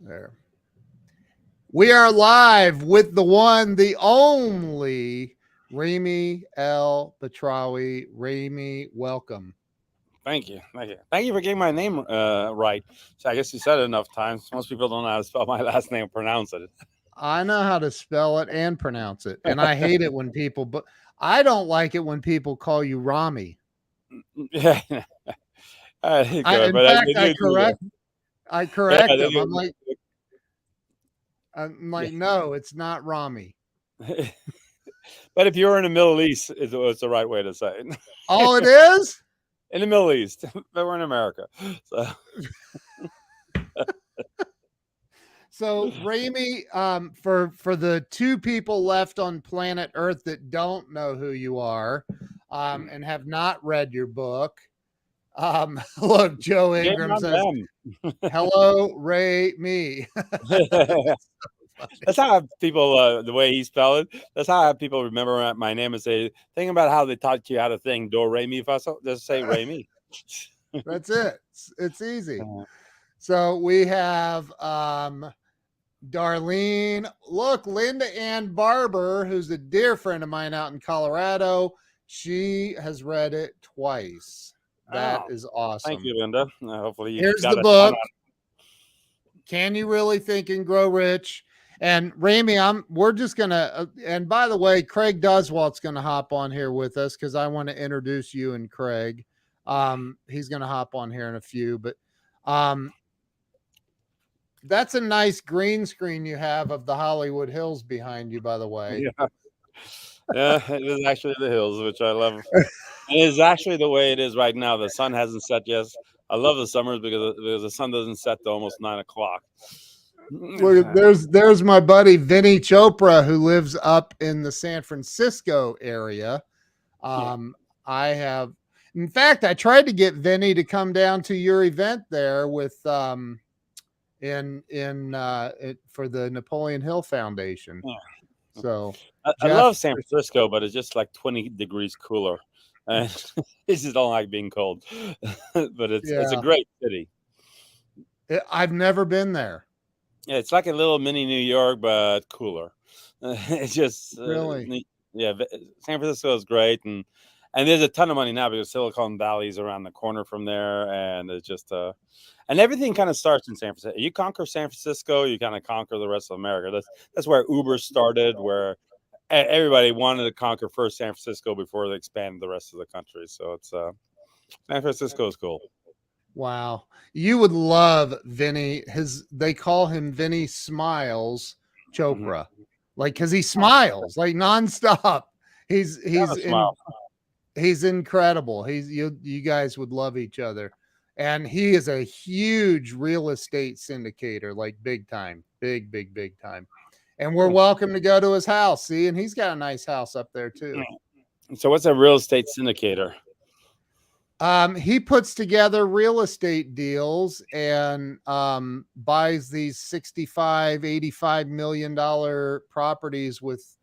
There. We are live with the one, the only Ramy El-Batrawi. Ramy, welcome. Thank you. Thank you for getting my name right. So I guess you said it enough times. Most people don't know how to spell my last name or pronounce it. I know how to spell it and pronounce it, and I hate it when people, but I don't like it when people call you Ramy. Yeah. In But fact, they do do I that. correct Yeah, them. I'm like, no, it's not Ramy. But if you're in the Middle East, it's the right way to say it. Oh, it is? In the Middle East, but we're in America. So So, Ramy, for the two people left on planet Earth that don't know who you are, and have not read your book, look, Joe game Ingram on says, them. "Hello, Ray, me." That's how people, the way he spelled it, that's how people remember my name and say, think about how they taught you how to think do, re, mi, fa, so. Just say Ray, me. That's it. It's easy. So we have Darlene. Look, Linda Ann Barber, who's a dear friend of mine out in Colorado. She has read it twice. That is awesome. Thank you, Linda. Hopefully you Here's got the a book. Can You Really Think and Grow Rich? And Ramy, we're just gonna. And by the way, Craig Doswalt's gonna hop on here with us because I want to introduce you and Craig. He's gonna hop on here in a few, but that's a nice green screen you have of the Hollywood Hills behind you, by the way. Yeah, it is actually the hills, which I love. It is actually the way it is right now. The sun hasn't set yet. I love the summers because the sun doesn't set to almost 9 o'clock. Look, there's my buddy Vinny Chopra, who lives up in the San Francisco area. I have, in fact, I tried to get Vinny to come down to your event there with for the Napoleon Hill Foundation. Yeah. So I love San Francisco, but it's just like 20 degrees cooler. I just don't like being cold, but it's a great city. I've never been there. Yeah, it's like a little mini New York, but cooler. It's just really, San Francisco is great, and there's a ton of money now because Silicon Valley is around the corner from there, and it's just and everything kind of starts in San Francisco. You conquer San Francisco, you kind of conquer the rest of America. That's where Uber started, where everybody wanted to conquer first San Francisco before they expanded the rest of the country. So it's San Francisco is cool. Wow. You would love Vinny. They call him Vinny Smiles Chopra. Like, cause he smiles like nonstop. He's incredible. You guys would love each other. And he is a huge real estate syndicator, like big time, big time. And we're welcome to go to his house. See, and he's got a nice house up there too. So what's a real estate syndicator? He puts together real estate deals and buys these $65-85 million properties with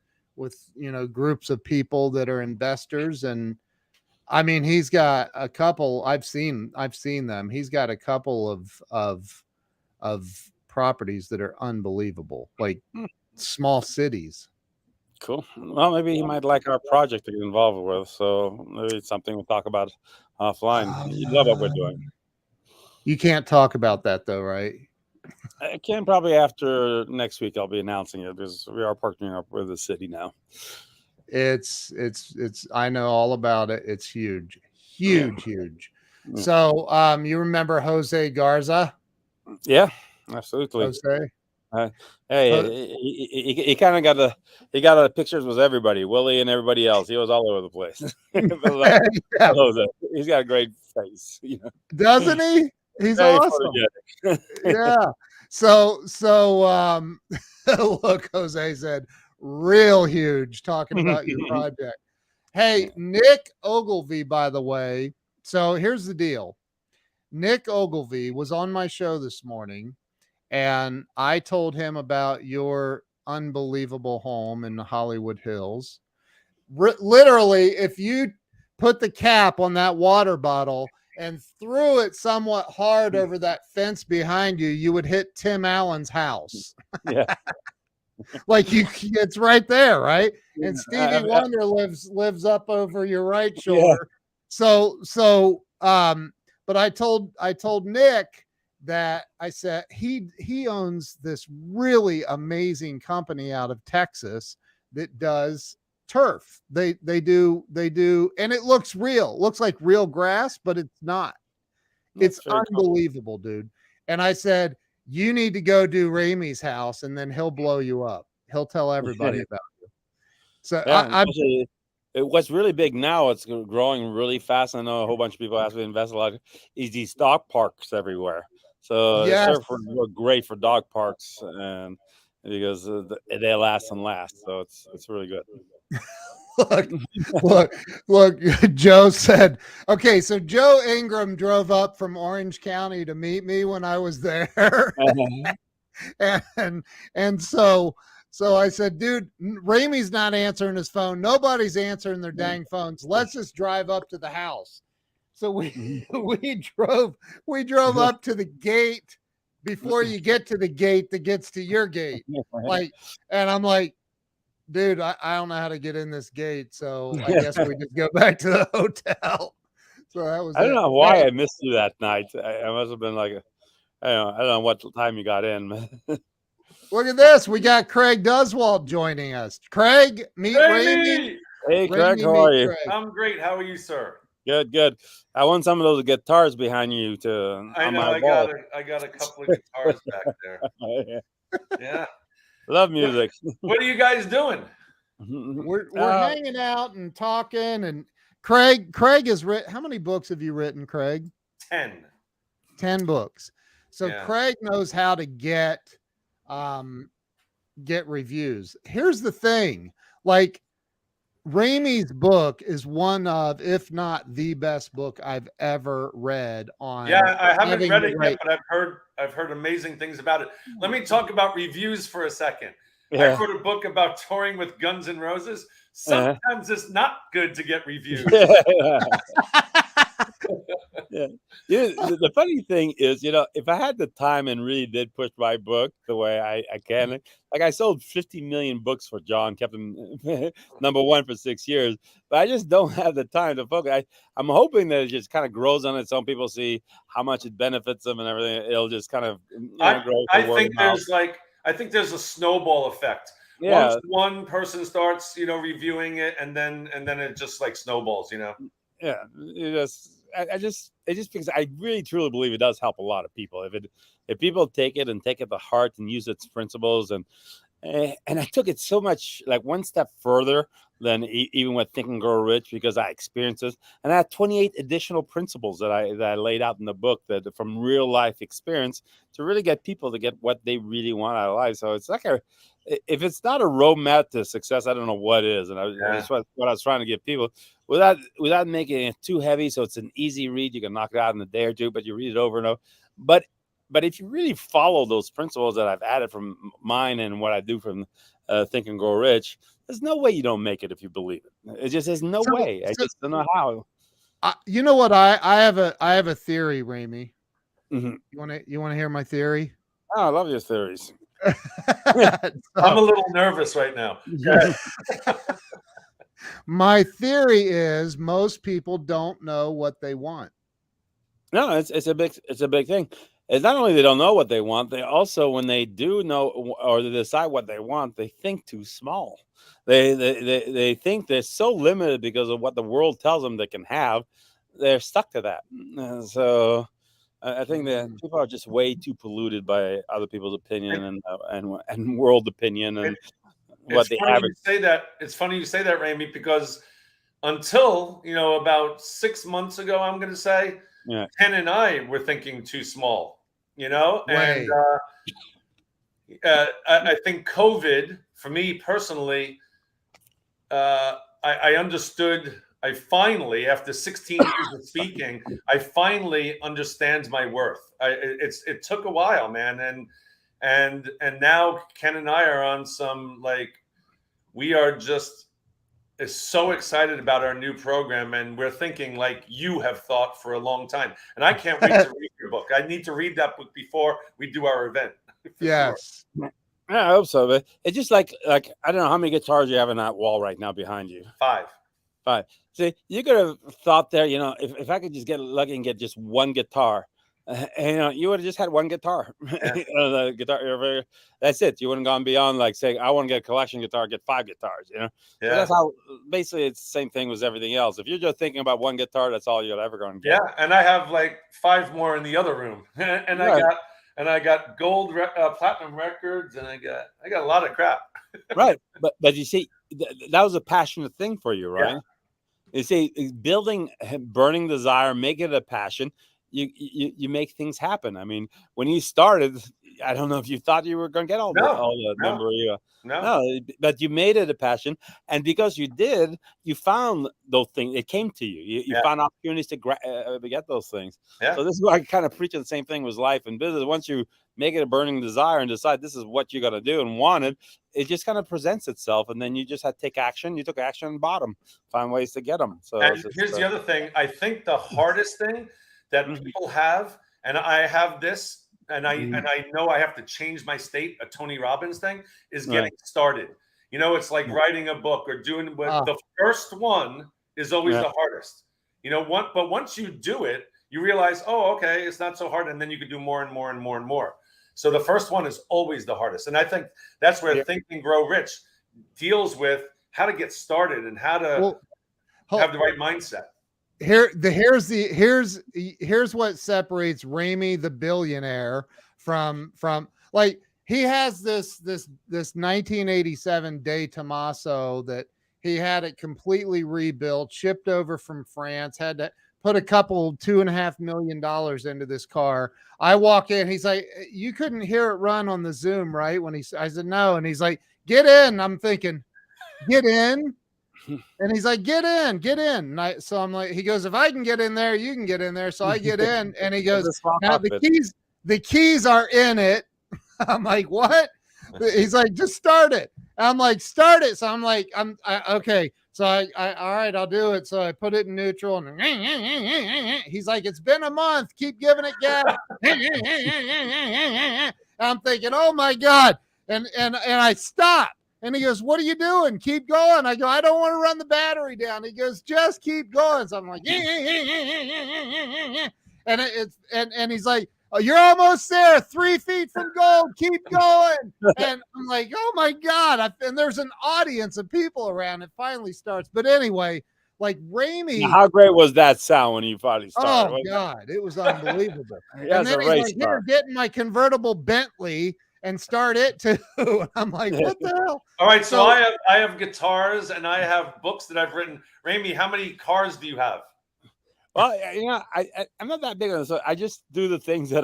groups of people that are investors. And I mean, he's got a couple. I've seen them. He's got a couple of properties that are unbelievable, like small cities. Cool. Well, maybe he might like our project to get involved with. So maybe it's something we'll talk about offline. You love what we're doing. You can't talk about that though, right? I can probably after next week. I'll be announcing it because we are partnering up with the city now. It's I know all about it. It's huge. Yeah. So you remember Jose Garza? Yeah, absolutely. Jose. Hey, he kind of got pictures with everybody, Willie and everybody else. He was all over the place. He's got a great face, doesn't he? He's awesome. Yeah. So look, Jose said, real huge, talking about your project. Hey, Nick Ogilvy, by the way. So here's the deal. Nick Ogilvy was on my show this morning, and I told him about your unbelievable home in the Hollywood Hills. Literally, if you put the cap on that water bottle and threw it somewhat hard over that fence behind you, you would hit Tim Allen's house. Yeah. Like it's right there, right? Yeah. And Stevie Wonder lives up over your right Yeah. shoulder. But I told Nick that I said he owns this really amazing company out of Texas that does turf. They do, and it looks real. It looks like real grass, but it's not. It's unbelievable, dude. And I said, you need to go do Ramey's house, and then he'll blow you up. He'll tell everybody about you. So yeah, what's really big now, it's growing really fast. I know a whole bunch of people have to invest a lot, is these dog parks everywhere. So yes, they're great for dog parks, and because they last and last. So it's really good. look, Joe said, okay, so Joe Ingram drove up from Orange County to meet me when I was there. and so I said, dude, Ramey's not answering his phone. Nobody's answering their dang phones. Let's just drive up to the house. So we drove up to the gate before you get to the gate that gets to your gate. Like, and I'm like, dude, I don't know how to get in this gate, so I guess we just go back to the hotel. So that was. I don't know why I missed you that night. I must have been like, I don't know what time you got in. Look at this. We got Craig Duswalt joining us. Craig, meet Ramey. Hey, Craig, how are you? Craig. I'm great. How are you, sir? Good. I want some of those guitars behind you to. I know. I got a couple of guitars back there. Yeah. Love music. What are you guys doing? We're hanging out and talking. And Craig has written. How many books have you written, Craig? 10. 10 books. So yeah. Craig knows how to get reviews. Here's the thing, like Ramey's book is one of, if not the best book I've ever read on. Yeah, I haven't read it yet, but I've heard amazing things about it. Let me talk about reviews for a second. Yeah. I wrote a book about touring with Guns N' Roses. Sometimes it's not good to get reviews. Yeah. The funny thing is, if I had the time and really did push my book the way I can, like I sold 50 million books for John, kept him number one for 6 years, but I just don't have the time to focus. I'm hoping that it just kind of grows on its own. People see how much it benefits them and everything. It'll just kind of grow. I think there's a snowball effect. Yeah. Once one person starts, reviewing it, and then it just like snowballs, Yeah, it just because I really truly believe it does help a lot of people. If people take it to heart and use its principles, and I took it so much like one step further than even with Think and Grow Rich, because I experienced this, and I had 28 additional principles that I laid out in the book that from real life experience to really get people to get what they really want out of life. So it's like if it's not a roadmap to success, I don't know what is. And that's what I was trying to give people without making it too heavy. So it's an easy read. You can knock it out in a day or two, but you read it over and over. But if you really follow those principles that I've added from mine and what I do from Think and Grow Rich, there's no way you don't make it if you believe it. It just there's no way. I just don't know how. You know what? I have a theory, Ramey. Mm-hmm. You want to hear my theory? Oh, I love your theories. I'm a little nervous right now. My theory is most people don't know what they want. No, it's a big thing. It's not only they don't know what they want, they also, when they do know or they decide what they want, they think too small. They think they're so limited because of what the world tells them they can have. They're stuck to that. So I think that people are just way too polluted by other people's opinion and world opinion and what they have. It's funny you say that, Ramey, because until about 6 months ago, I'm going to say, Ken and I were thinking too small, and I think COVID, for me personally, I understood. I finally, after 16 years of speaking, I finally understand my worth. It took a while, man, and now Ken and I are on some we are just is so excited about our new program, and we're thinking like you have thought for a long time. And I can't wait to read your book. I need to read that book before we do our event. Yes. Sure. Yeah, I hope so. But it's just like I don't know how many guitars you have on that wall right now behind you. 5. See, you could have thought there, if I could just get lucky and get just one guitar, you would have just had one guitar. Yeah. The guitar, that's it. You wouldn't gone beyond like saying, I want to get a collection guitar, get 5 guitars, Yeah. So that's how, basically it's the same thing with everything else. If you're just thinking about one guitar, that's all you're ever going to get. Yeah, and I have like 5 more in the other room. And Right. I got gold platinum records, and I got a lot of crap. Right. But you see, that was a passionate thing for you, right? Yeah. You see, building burning desire, make it a passion. You make things happen. I mean, when you started, I don't know if you thought you were going to get all the memorabilia. No, but you made it a passion, and because you did, you found those things. It came to you. You found opportunities to get those things. Yeah. So this is why I kind of preach the same thing with life and business. Once you make it a burning desire and decide this is what you're going to do and want it just kind of presents itself, and then you just have to take action. You took action and bought them, find ways to get them. So and here's the other thing. I think the hardest thing that people have, and I have this, and I know I have to change my state, a Tony Robbins thing, is getting started. It's like writing a book or doing the first one is always the hardest. But once you do it, you realize, oh, okay, it's not so hard, and then you can do more and more and more and more. So the first one is always the hardest, and I think that's where Think and Grow Rich deals with how to get started and how to have the right mindset. Here's what separates Ramy the billionaire from like, he has this 1987 De Tomaso that he had it completely rebuilt, shipped over from France, had to put a couple $2.5 million into this car. I walk in, he's like, you couldn't hear it run on the Zoom, right? I said, no. And he's like, get in. I'm thinking, get in. And he's like, get in. And so I'm like, he goes, if I can get in there, you can get in there. So I get in, and he goes, now the keys are in it. I'm like, what? He's like, just start it. I'm like, start it. So I'm like, okay. So I all right, I'll do it. So I put it in neutral, and he's like, it's been a month. Keep giving it gas. I'm thinking, oh my God. And I stop. And he goes, what are you doing? Keep going. I go, I don't want to run the battery down. He goes, just keep going. So I'm like, and he's like, oh, you're almost there. 3 feet from gold. Keep going. And I'm like, oh my God. And there's an audience of people around. It finally starts. But anyway, like Ramy. Now, how great was that sound when you finally started? Oh God, it was unbelievable. Yeah, and then he's like, here, get in my convertible Bentley and start it too. I'm like, what the hell? All right, so I have guitars and I have books that I've written. Ramy, how many cars do you have? Well, I'm not that big on this. So I just do the things that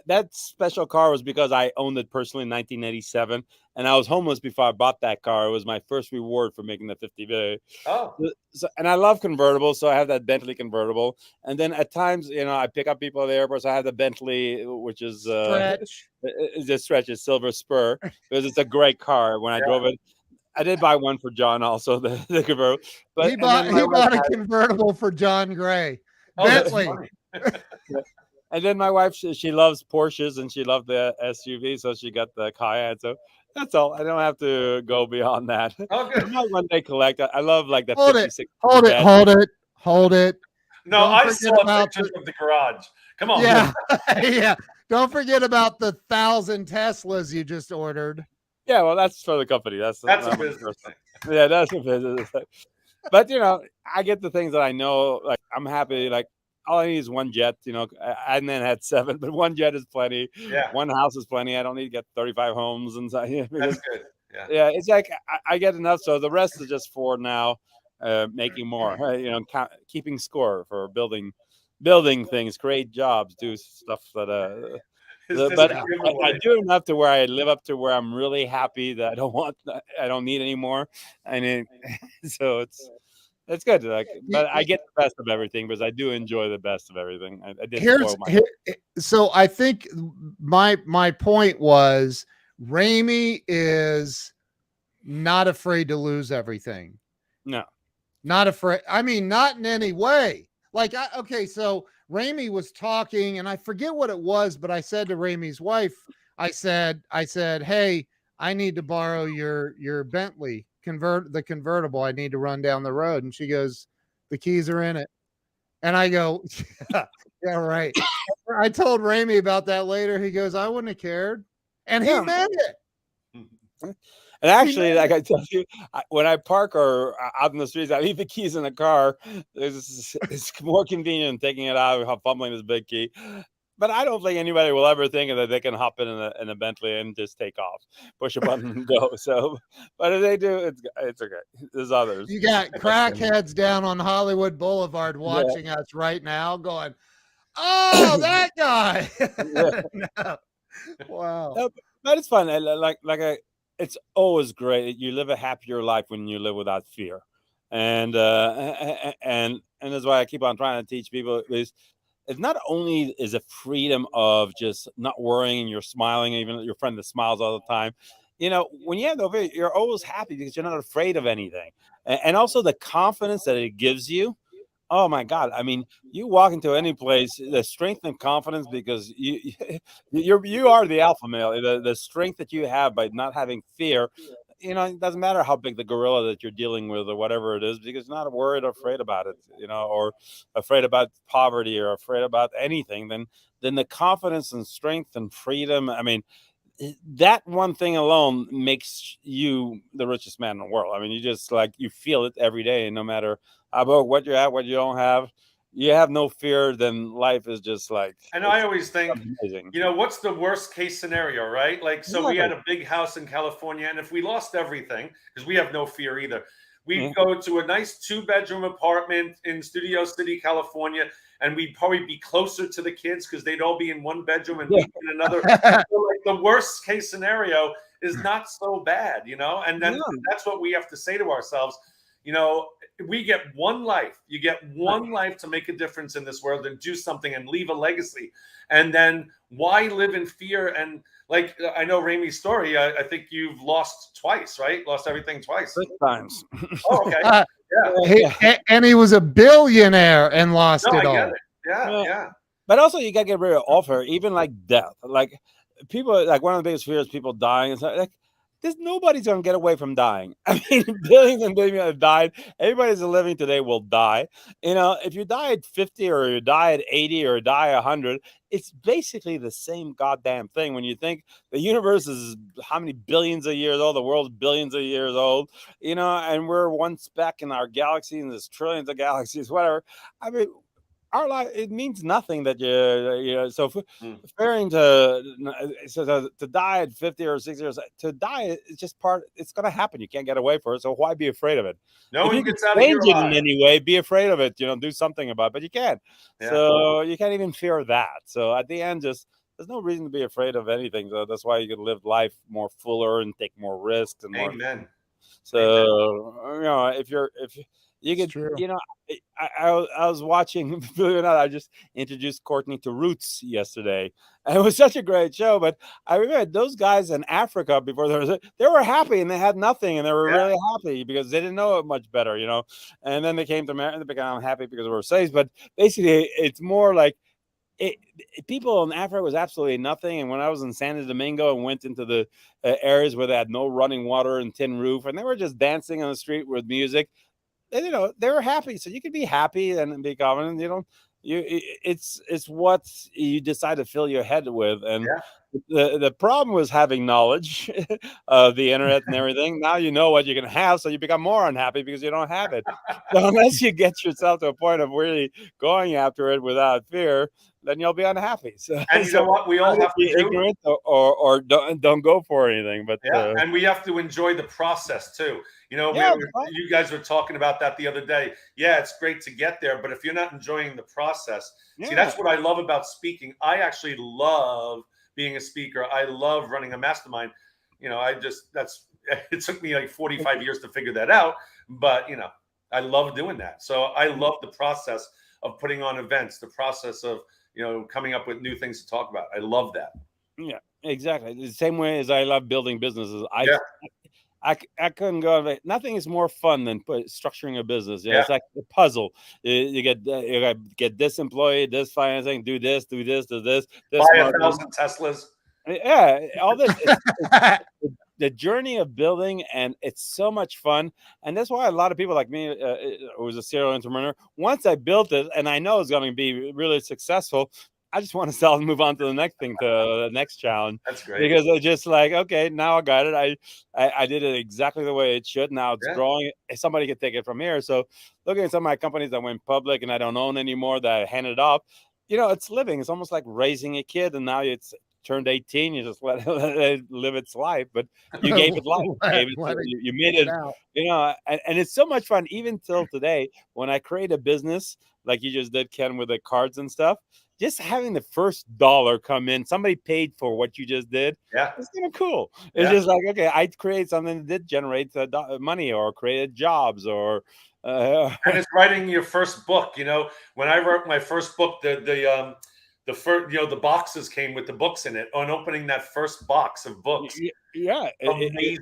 that special car was because I owned it personally in 1987, and I was homeless before I bought that car. It was my first reward for making the 50 video. Oh. So, and I love convertibles, so I have that Bentley convertible. And then at times, I pick up people at the airport, so I have the Bentley, which is Stretch. It's Stretch, it's Silver Spur, because it's a great car. When I drove it, I did buy one for John also, the convertible. But he bought a convertible for John Gray. Bentley. And then my wife, she loves Porsches and she loved the SUV, so she got the Cayenne. So that's all. I don't have to go beyond that. Okay. I'm not one day collect. I love like the Hold 56. Hold it. No, I saw pictures of the garage. Come on. Yeah. Yeah. Don't forget about the 1,000 Teslas you just ordered. Yeah, well, that's for the company. That's a business thing. Yeah, that's a business thing. But I get the things that I know. Like, I'm happy. Like, all I need is one jet. I then had 7, but one jet is plenty. Yeah. One house is plenty. I don't need to get 35 homes and stuff. That's good. Yeah. Yeah, it's like I get enough. So the rest is just for now, making more. Keeping score for building things, create jobs, do stuff that. But I do enough to where I live up to where I'm really happy that I don't need anymore. So it's good. But I get the best of everything because I do enjoy the best of everything. I did. So I think my point was Ramy is not afraid to lose everything. No. Not afraid. I mean, not in any way. Like, okay, so Ramy was talking, and I forget what it was, but I said to Ramy's wife, I said, hey, I need to borrow your Bentley convertible. I need to run down the road. And she goes, the keys are in it. And I go, yeah, right. I told Ramy about that later. He goes, I wouldn't have cared. And he meant it. And actually, like I tell you, when I park or out in the streets, I leave the keys in the car. It's more convenient taking it out, fumbling this big key. But I don't think anybody will ever think that they can hop in a Bentley and just take off, push a button and go. So, but if they do, it's okay. There's others. You got crackheads down on Hollywood Boulevard watching us right now, going, "Oh, that guy!" No. Wow. No, but it's fun. It's always great. You live a happier life when you live without fear, and that's why I keep on trying to teach people is. It's not only is a freedom of just not worrying and you're smiling, even your friend that smiles all the time. You know, when you have no fear, you're always happy because you're not afraid of anything. And also the confidence that it gives you. Oh my God. I mean, you walk into any place, the strength and confidence because you are the alpha male. The strength that you have by not having fear, you know, it doesn't matter how big the gorilla that you're dealing with or whatever it is, because you're not worried or afraid about it, you know, or afraid about poverty or afraid about anything, then the confidence and strength and freedom, I mean, that one thing alone makes you the richest man in the world. I mean, you just like, you feel it every day, no matter about what you have, what you don't have. You have no fear, then life is just like. And I always think, amazing. you know, what's the worst case scenario, right? Like, so we had a big house in California, and if we lost everything, because we have no fear either, we'd go to a nice 2-bedroom apartment in Studio City, California, and we'd probably be closer to the kids because they'd all be in one bedroom and we'd be in another. So like, the worst case scenario is not so bad, you know? And then that's what we have to say to ourselves. You know, we get one life. You get one life to make a difference in this world and do something and leave a legacy. And then why live in fear? And like, I know Ramy's story. I think you've lost twice, right? Lost everything twice. 6 times. Oh, okay. And he was a billionaire and lost it all. Get it. Yeah. But also, you gotta get rid of offer, even like death. Like people, like one of the biggest fears, people dying. It's like nobody's gonna get away from dying. I mean, billions and billions have died. Everybody that's living today will die. You know, if you die at 50 or you die at 80 or die 100, it's basically the same goddamn thing. When you think the universe is how many billions of years old, the world's billions of years old, you know, and we're one speck in our galaxy, and there's trillions of galaxies, whatever. I mean, our life, it means nothing that you know. So fearing to die at 50 or 60 years, to die, it's just it's going to happen. You can't get away for it. So why be afraid of it? No one gets out of here alive. In any way, be afraid of it. You know, do something about it, but you can't. Yeah. So you can't even fear that. So at the end, just there's no reason to be afraid of anything. So that's why you can live life more fuller and take more risks and more. Amen. So you know, if you could, you know, I was watching, believe it or not, I just introduced Courtney to Roots yesterday. And it was such a great show. But I remember those guys in Africa before they were happy and they had nothing and they were really happy because they didn't know it much better, you know. And then they came to America and they became happy because we were slaves. But basically, it's more like people in Africa was absolutely nothing. And when I was in Santo Domingo and went into the areas where they had no running water and tin roof, and they were just dancing on the street with music. And, you know, they were happy, so you can be happy and be confident. You know, it's what you decide to fill your head with. And the problem was having knowledge of the internet and everything. Now you know what you're going to have, so you become more unhappy because you don't have it. So unless you get yourself to a point of really going after it without fear, then you'll be unhappy. So, and you know what? We all have to be ignorant or don't go for anything. But and we have to enjoy the process too. You know, you guys were talking about that the other day. Yeah, it's great to get there, but if you're not enjoying the process, see, that's what I love about speaking. I actually love being a speaker. I love running a mastermind. You know, it took me like 45 years to figure that out, but you know, I love doing that. So I love the process of putting on events, the process of, you know, coming up with new things to talk about. I love that. Yeah, exactly. The same way as I love building businesses. I couldn't go. Nothing is more fun than structuring a business. Yeah. It's like a puzzle. You get this employee, this financing, do this, do this. Buy 1,000 Teslas. Yeah, all this. The journey of building, and it's so much fun. And that's why a lot of people like me, who was a serial entrepreneur, once I built it and I know it's going to be really successful, I just want to sell and move on to the next thing, to the next challenge. That's great. Because I just like, okay, now I got it. I did it exactly the way it should. Now it's growing. Somebody can take it from here. So looking at some of my companies that went public and I don't own anymore, that I handed off, it's living. It's almost like raising a kid, and now it's turned 18, you just let it live its life, but you gave it life. You made it, and it's so much fun. Even till today, when I create a business like you just did, Ken, with the cards and stuff, just having the first dollar come in, somebody paid for what you just did. Yeah, it's kind of cool. It's just like, okay, I create something that did generate money, or created jobs, or and it's writing your first book. When I wrote my first book, the first, the boxes came with the books in it. On opening that first box of books, amazing.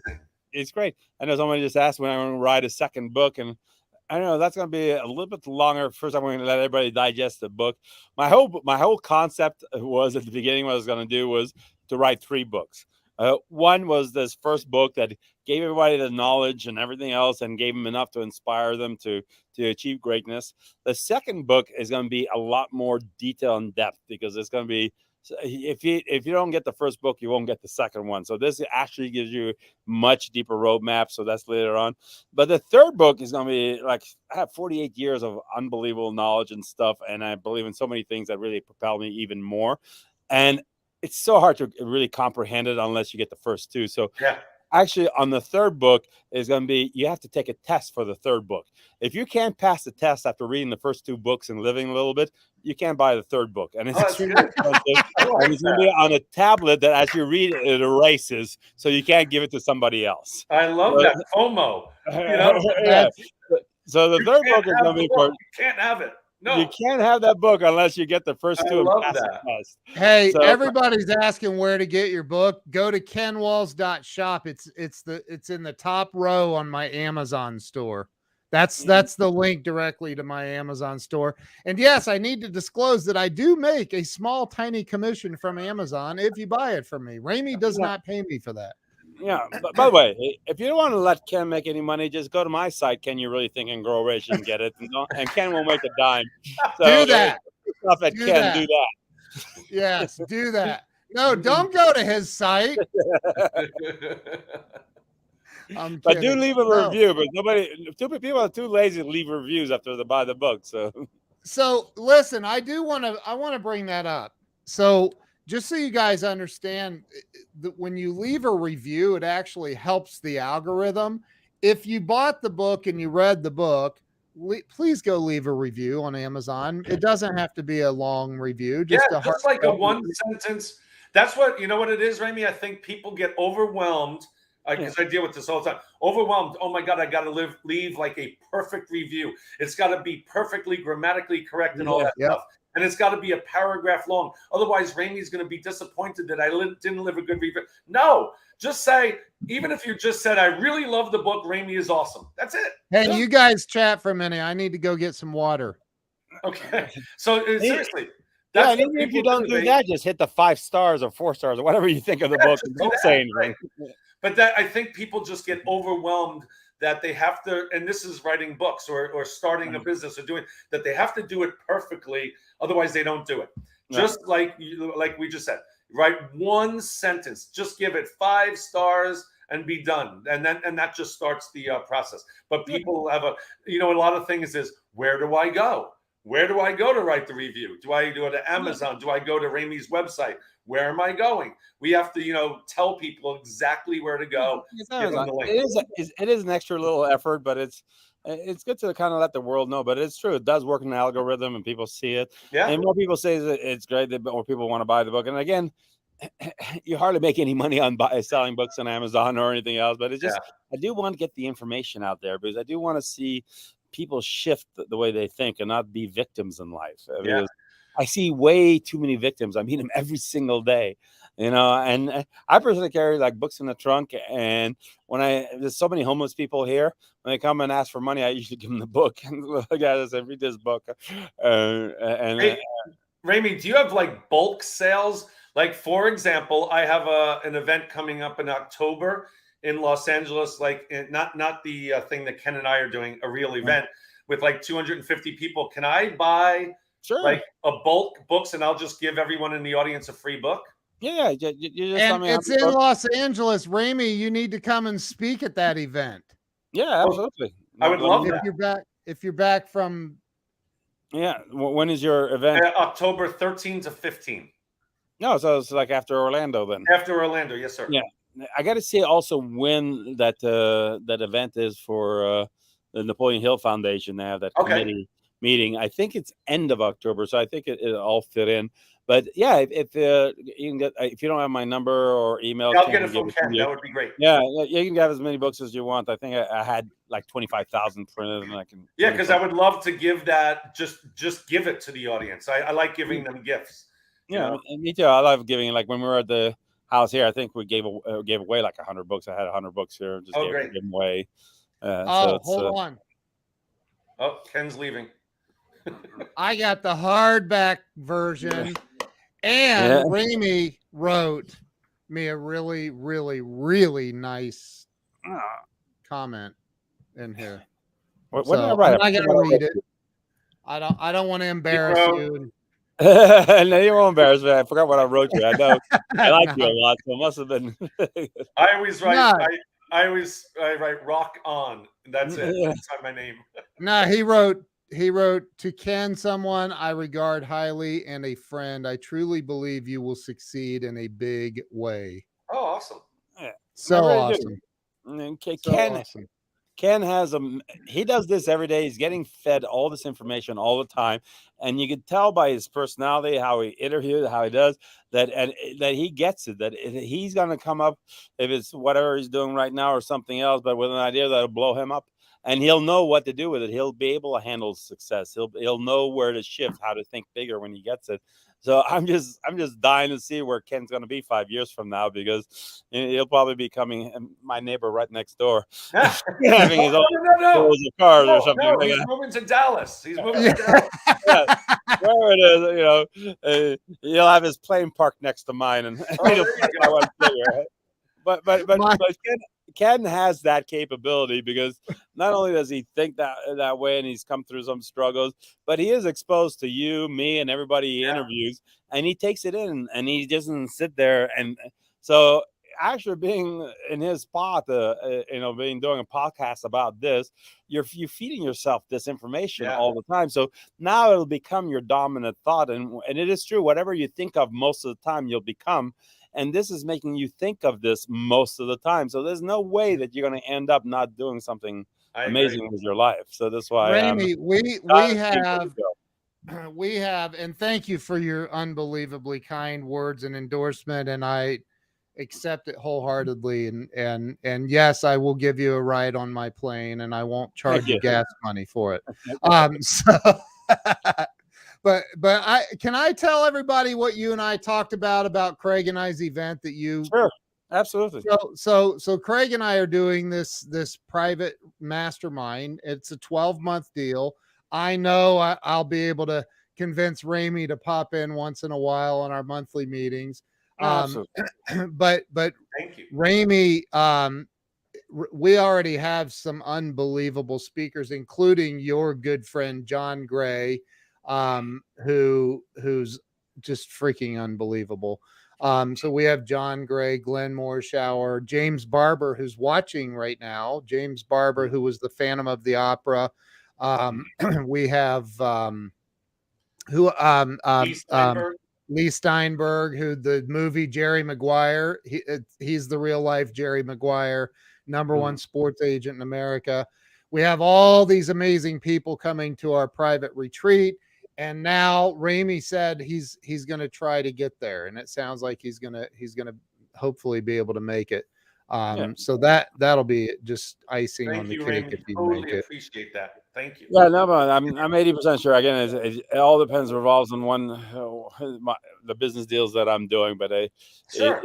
It's great. I know somebody just asked when I'm going to write a second book, and I don't know, that's going to be a little bit longer. First, I'm going to let everybody digest the book. My whole concept was, at the beginning, what I was going to do was to write 3 books. One was this first book that gave everybody the knowledge and everything else, and gave them enough to inspire them to achieve greatness. The second book is going to be a lot more detail and depth, because it's going to be, if you don't get the first book, you won't get the second one. So this actually gives you much deeper roadmap. So that's later on. But the third book is going to be like, I have 48 years of unbelievable knowledge and stuff, and I believe in so many things that really propel me even more. And it's so hard to really comprehend it unless you get the first 2. So actually, on the third book is going to be, you have to take a test for the third book. If you can't pass the test after reading the first 2 books and living a little bit, you can't buy the third book. And it's extremely expensive. And it's going to be on a tablet that, as you read it, it erases, so you can't give it to somebody else. I love that FOMO. So the third book is going to be for, you can't have it. No, you can't have that book unless you get the first 2 and pass the test. Hey, everybody's asking where to get your book. Go to kenwalls.shop. It's in the top row on my Amazon store. That's the link directly to my Amazon store. And yes, I need to disclose that I do make a small, tiny commission from Amazon if you buy it from me. Ramy does not pay me for that. Yeah. By the way, if you don't want to let Ken make any money, just go to my site, Ken You Really Think and Grow Rich, and get it. And Ken will make a dime. So do that. Stuff at do Ken, that. do that. Yes, do that. No, don't go to his site. But do leave a review. But people are too lazy to leave reviews after they buy the book. So listen, I want to bring that up. So just so you guys understand, that when you leave a review, it actually helps the algorithm. If you bought the book and you read the book, please go leave a review on Amazon. It doesn't have to be a long review. Just like a 1 sentence. That's what, what it is, Ramy? I think people get overwhelmed, because I deal with this all the time. Overwhelmed. Oh my God, I got to leave like a perfect review. It's got to be perfectly grammatically correct and all that stuff. And it's got to be a paragraph long. Otherwise, Ramy's going to be disappointed that I didn't live a good review. No, just say, even if you just said, I really love the book, Ramy is awesome. That's it. Hey, you guys chat for a minute. I need to go get some water. Okay. So seriously. And even if you don't do that, just hit the 5 stars or 4 stars or whatever you think of the book. And don't say anything. Right. But I think people just get overwhelmed that they have to, and this is writing books or starting a business or doing, that they have to do it perfectly. Otherwise, they don't do it. Right. Just like we just said, write 1 sentence, just give it 5 stars and be done. And that just starts the process. But people have a lot of things is, where do I go? Where do I go to write the review? Do I go to Amazon? Do I go to Ramy's website? Where am I going? We have to, tell people exactly where to go. It is an extra little effort, but it's good to kind of let the world know. But it's true. It does work in the algorithm and people see it. Yeah. And more people say that it's great that more people want to buy the book. And again, you hardly make any money on selling books on Amazon or anything else. But it's just, I do want to get the information out there, because I do want to see people shift the way they think and not be victims in life. I see way too many victims. I meet them every single day. you know. And I personally carry like books in the trunk, and when there's so many homeless people here, when they come and ask for money, I usually give them the book and the guy says, read this book. Hey, Ramy, do you have like bulk sales? Like, for example, I have an event coming up in October in Los Angeles, like not the thing that Ken and I are doing, a real event with like 250 people. Can I buy like a bulk books and I'll just give everyone in the audience a free book? Yeah, you just And tell me it's in Los Angeles. Ramy, you need to come and speak at that event. Yeah, absolutely. I would love that. If you're back from. Yeah. When is your event? October 13 to 15. No, so it's like after Orlando then. After Orlando, yes, sir. Yeah. I got to see also when that event is for the Napoleon Hill Foundation. They have that committee meeting. I think it's end of October, so I think it'll all fit in. But yeah, if you can get, if you don't have my number or email, I'll get it from Ken. That would be great. Yeah, you can have as many books as you want. I think I had like 25,000 printed, and I can. Yeah, because I would love to give that. Just give it to the audience. I like giving them gifts. Yeah, me too. I love giving. Like when we were at the house here, I think we gave away like 100 books. I had 100 books here. Just gave them away. Hold on. Oh, Ken's leaving. I got the hardback version, and Ramy wrote me a really, really, really nice comment in here. What did I write? I'm not gonna read it. I don't want to embarrass you. No, you won't embarrass me. I forgot what I wrote you. I know I like you a lot, so it must have been. I always write. I write rock on. That's it. That's not my name. No, he wrote to Ken, someone I regard highly and a friend. I truly believe you will succeed in a big way. Oh, awesome! Yeah. So awesome. Okay, Ken has he does this every day. He's getting fed all this information all the time, and you can tell by his personality, how he interviews, how he does that, and that he gets it. That he's going to come up, if it's whatever he's doing right now or something else, but with an idea that'll blow him up, and he'll know what to do with it. He'll be able to handle success. He'll know where to shift, how to think bigger when he gets it. So I'm just dying to see where Ken's going to be 5 years from now, because he'll probably be coming my neighbor right next door, having his own cars or something. No, he's moving to Dallas. He's moving to Dallas. Yeah. Where it is, he'll have his plane parked next to mine, and but Ken has that capability, because not only does he think that way, and he's come through some struggles, but he is exposed to you, me, and everybody he interviews, and he takes it in, and he doesn't sit there. And so actually being in his spot, doing a podcast about this, you're feeding yourself this information all the time. So now it'll become your dominant thought, and it is true. Whatever you think of most of the time, you'll become. And this is making you think of this most of the time. So there's no way that you're going to end up not doing something amazing with your life. So that's why, Ramy, we have, and thank you for your unbelievably kind words and endorsement, and I accept it wholeheartedly. And yes, I will give you a ride on my plane, and I won't charge you gas money for it. But can I tell everybody what you and I talked about Craig and I's event that you? Sure, absolutely. So Craig and I are doing this private mastermind. It's a 12-month deal. I know I'll be able to convince Ramy to pop in once in a while on our monthly meetings. But thank you, Ramy. We already have some unbelievable speakers, including your good friend John Gray, who's just freaking unbelievable. So we have John Gray, Glenn Morshower, James Barber, who's watching right now. James Barber, who was the Phantom of the Opera. We have Lee Steinberg, who the movie Jerry Maguire. He's the real life Jerry Maguire, #1 sports agent in America. We have all these amazing people coming to our private retreat. And now Ramy said he's going to try to get there, and it sounds like he's going to hopefully be able to make it. So that'll be just icing on the cake if you make it. Appreciate that. Thank you. Yeah, no, but I'm 80% sure. Again, it all revolves on the business deals that I'm doing. But Sure.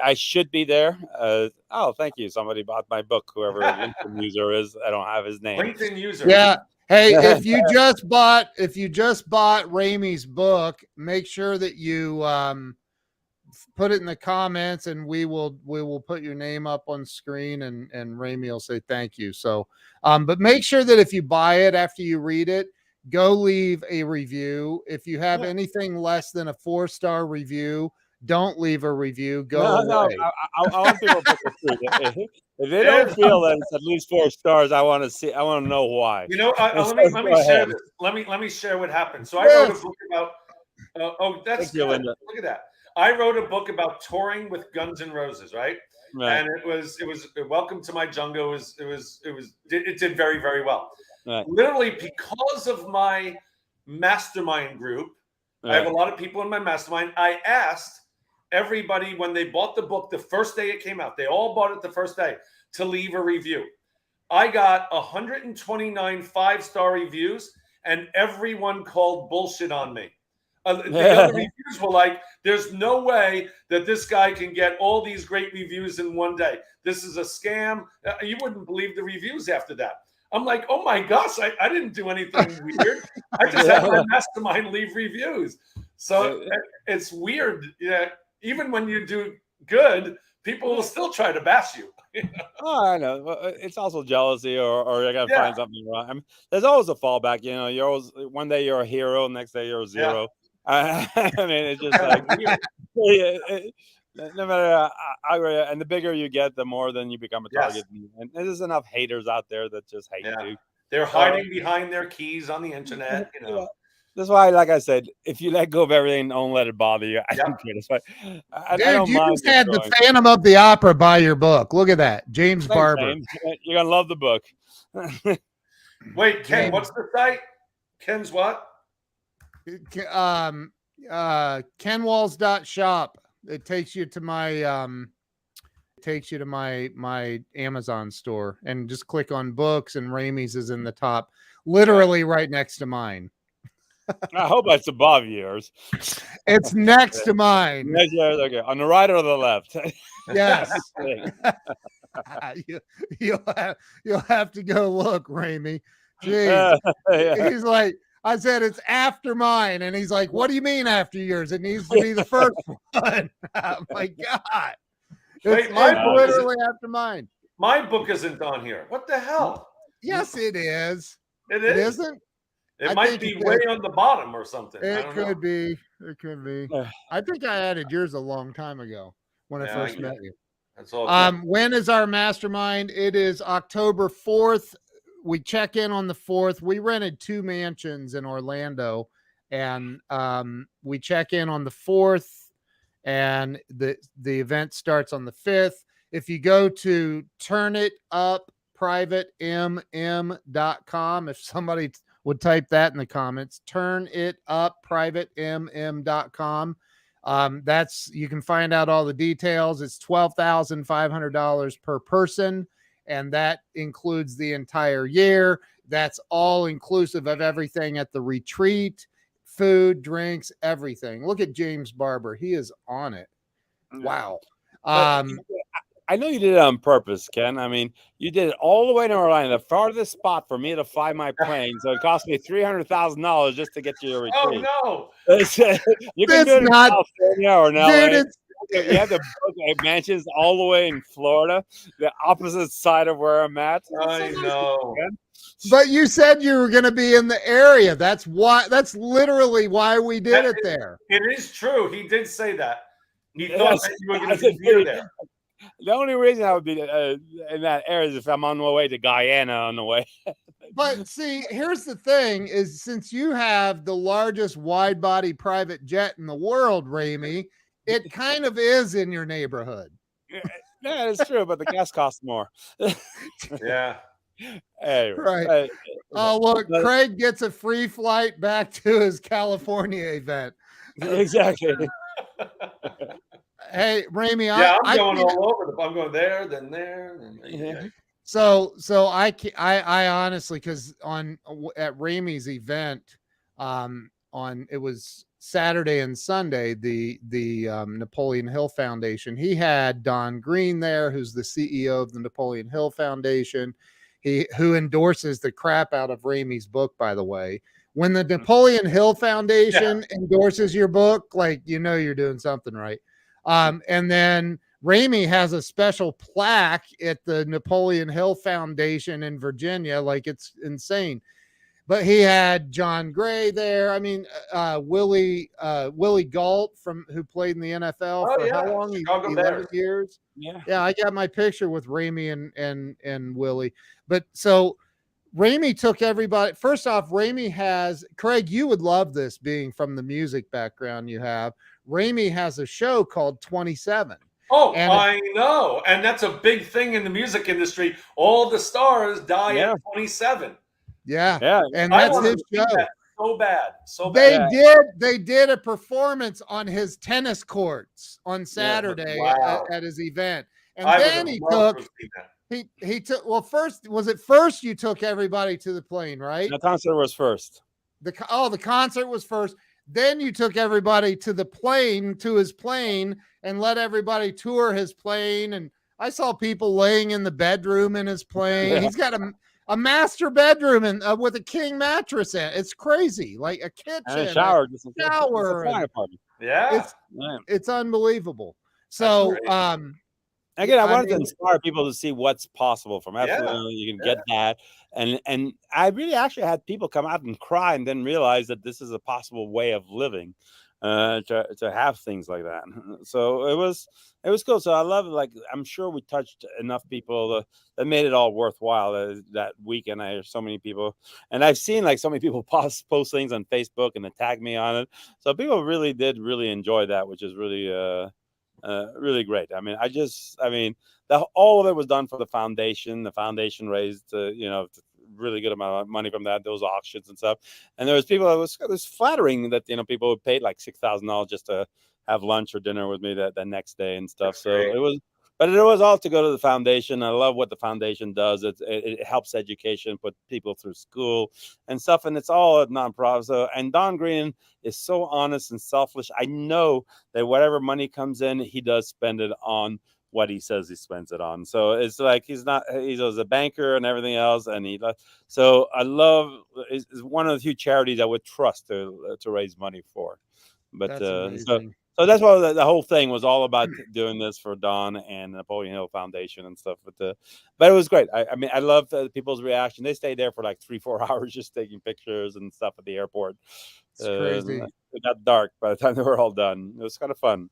I should be there. Oh, thank you. Somebody bought my book. Whoever LinkedIn user is, I don't have his name. LinkedIn user. Yeah. Hey, if you just bought Ramy's book, make sure that you put it in the comments, and we will put your name up on screen, and Ramy will say thank you. So, but make sure that if you buy it, after you read it, go leave a review. If you have anything less than a 4-star review, don't leave a review. Go away. No, I want people to if they don't feel that it's at least 4 stars, I want to know why. You know, let me share this. Let me share what happened. So I wrote a book about. That's good. Look at that. I wrote a book about touring with Guns N' Roses, right? And it was Welcome to My Jungle. It did very, very well. Right. Literally, because of my mastermind group, I have a lot of people in my mastermind. I asked everybody when they bought the book the first day it came out, they all bought it the first day, to leave a review. I got 129 5-star reviews, and everyone called bullshit on me. The other reviews were like, there's no way that this guy can get all these great reviews in one day. This is a scam. You wouldn't believe the reviews after that. I'm like, oh my gosh, I didn't do anything weird. I just had my mastermind leave reviews. So it's weird. Yeah, even when you do good, people will still try to bash you. Oh, I know. It's also jealousy, or you gotta find something wrong. I mean, there's always a fallback. You know, you're always, one day you're a hero, next day you're a zero. Yeah. I mean, it's just like no matter and the bigger you get, the more then you become a target. And there's enough haters out there that just hate you. They're hiding behind their keys on the internet. You know. That's why, like I said, if you let go of everything, don't let it bother you. I don't care. That's why, I don't you mind just had the Phantom of the Opera buy your book. Look at that, James Barber. James. You're gonna love the book. Wait, Ken, what's the site? Ken's what? Kenwalls.shop. It takes you to my Amazon store, and just click on books, and Ramy's is in the top, literally right next to mine. I hope it's above yours. It's next to mine. Okay, on the right or the left? Yes. You'll have to go look, Ramy. Jeez. He's like, I said it's after mine, and he's like, what do you mean after yours? It needs to be the first one. Oh my God. It's literally after mine. My book isn't on here. What the hell? Yes, it is. It is? It isn't? It might be way on the bottom or something. It could be. It could be. I think I added yours a long time ago when I first met you. That's all. When is our mastermind? It is October 4th. We check in on the 4th. We rented 2 mansions in Orlando, and we check in on the 4th, and the event starts on the 5th. If you go to turnitupprivatemmm.com, if somebody would type that in the comments, turnitupprivatemmm.com. That's, you can find out all the details. It's $12,500 per person, and that includes the entire year. That's all inclusive of everything at the retreat, food, drinks, everything. Look at James Barber. He is on it. Wow. I know you did it on purpose, Ken. I mean, you did it all the way to Orlando, the farthest spot for me to fly my plane. So it cost me $300,000 just to get you a retreat. Oh no! You can do it in California or in LA. You have the mansions all the way in Florida, the opposite side of where I'm at. I know. But you said you were going to be in the area. That's literally why we did it there. It is true. He did say that. He thought that you were going to be there. The only reason I would be in that area is if I'm on the way to Guyana on the way. But see, here's the thing is, since you have the largest wide body private jet in the world, Ramy, it kind of is in your neighborhood. Yeah, it's true, but the gas costs more. Yeah. Anyway, right. Oh, look, Craig gets a free flight back to his California event. Exactly. Hey, Ramy, I'm going all over. I'm going there, then there. So I honestly, because at Ramey's event, it was Saturday and Sunday, the Napoleon Hill Foundation, he had Don Green there, who's the CEO of the Napoleon Hill Foundation, who endorses the crap out of Ramey's book, by the way. When the Napoleon Hill Foundation endorses your book, like, you're doing something right. And then Ramey has a special plaque at the Napoleon Hill Foundation in Virginia. Like, it's insane. But he had John Gray there. I mean, Willie Galt who played in the NFL for how long? Chicago 11 Bears. years. Yeah. I got my picture with Ramey and Willie. But so Ramey took everybody. First off, Ramey has, Craig, you would love this, being from the music background you have. Ramey has a show called 27. Oh, I know. And that's a big thing in the music industry. All the stars die at 27. Yeah. And that's his show. So bad. They did a performance on his tennis courts on Saturday at his event. And then he took, well, first you took everybody to the plane, right? The concert was first. The concert was first. Then you took everybody to his plane, and let everybody tour his plane. And I saw people laying in the bedroom in his plane. Yeah. He's got a master bedroom with a king mattress in it. It's crazy. Like a kitchen, and a shower, it's unbelievable. So, again, I wanted to inspire people to see what's possible from F1. You can get that. And I really actually had people come out and cry and then realize that this is a possible way of living, to have things like that. So it was cool. So I love it. Like, I'm sure we touched enough people that made it all worthwhile that weekend. I hear so many people, and I've seen like so many people post things on Facebook and they tag me on it. So people did really enjoy that, which is really, really great. I mean, all of it was done for the foundation. The foundation raised, really good amount of money from those auctions and stuff. And there was people, it was flattering that, people paid like $6,000 just to have lunch or dinner with me that next day and stuff. So it was all to go to the foundation. I love what the foundation does. It helps education, put people through school and stuff. And it's all a nonprofit. So, and Don Green is so honest and selfless. I know that whatever money comes in, he does spend it on what he says he spends it on. So it's like he's a banker and everything else. And so I love, it's one of the few charities I would trust to raise money for. But so that's why the whole thing was all about doing this for Don and Napoleon Hill Foundation and stuff. But it was great. I mean, I love people's reaction. They stayed there for like 3-4 hours just taking pictures and stuff at the airport. It's crazy. It got dark by the time they were all done. It was kind of fun.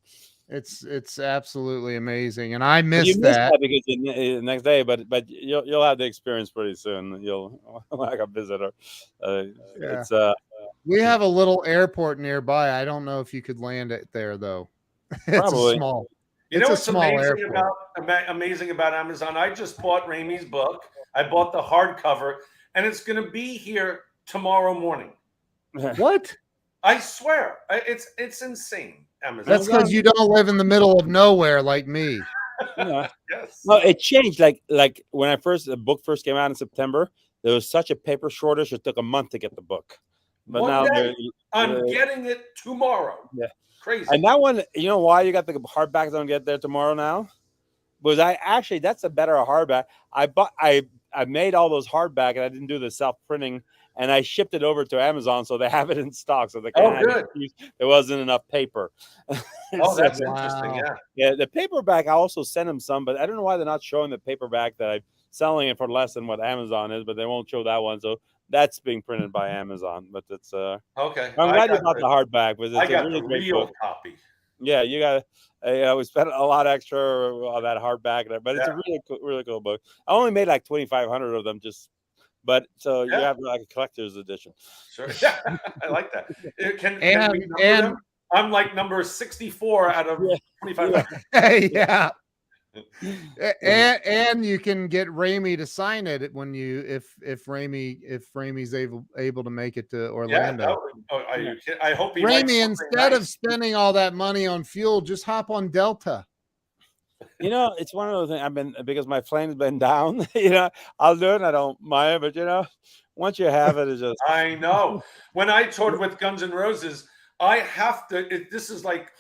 It's absolutely amazing, and I missed that because the next day. But you'll have the experience pretty soon. You'll like a visitor. It's we have a little airport nearby. I don't know if you could land it there though. Probably. It's small. You know what's amazing about Amazon? I just bought Ramey's book. I bought the hardcover, and it's going to be here tomorrow morning. What? I swear, it's insane. Amazon. That's because you don't live in the middle of nowhere like me. Yes. Well, it changed. Like when the book first came out in September, there was such a paper shortage. It took a month to get the book. But now I'm getting it tomorrow. Yeah, crazy. And that one, you know why you got the hardbacks don't get there tomorrow now? Because that's a better hardback. I made all those hardback and I didn't do the self printing. And I shipped it over to Amazon, so they have it in stock. So they there wasn't enough paper. That's interesting. Yeah. The paperback, I also sent them some, but I don't know why they're not showing the paperback that I'm selling it for less than what Amazon is. But they won't show that one, so that's being printed by Amazon. But it's okay. I'm glad you got the hardback. Because I got the real copy. Yeah, you got. We spent a lot extra on that hardback, but it's a really cool book. I only made like 2,500 of them just. But so you have like a collector's edition. Sure. Yeah, I like that. And I'm like number 64 out of 25. Yeah. And you can get Ramey to sign it when if Ramey's able to make it to Orlando. I hope he Ramey, instead of spending all that money on fuel, just hop on Delta. It's one of those things. I've been because my plane's been down. I'll do it. I don't mind, but once you have it, it's just. I know. When I toured with Guns N' Roses, I have to. This is like,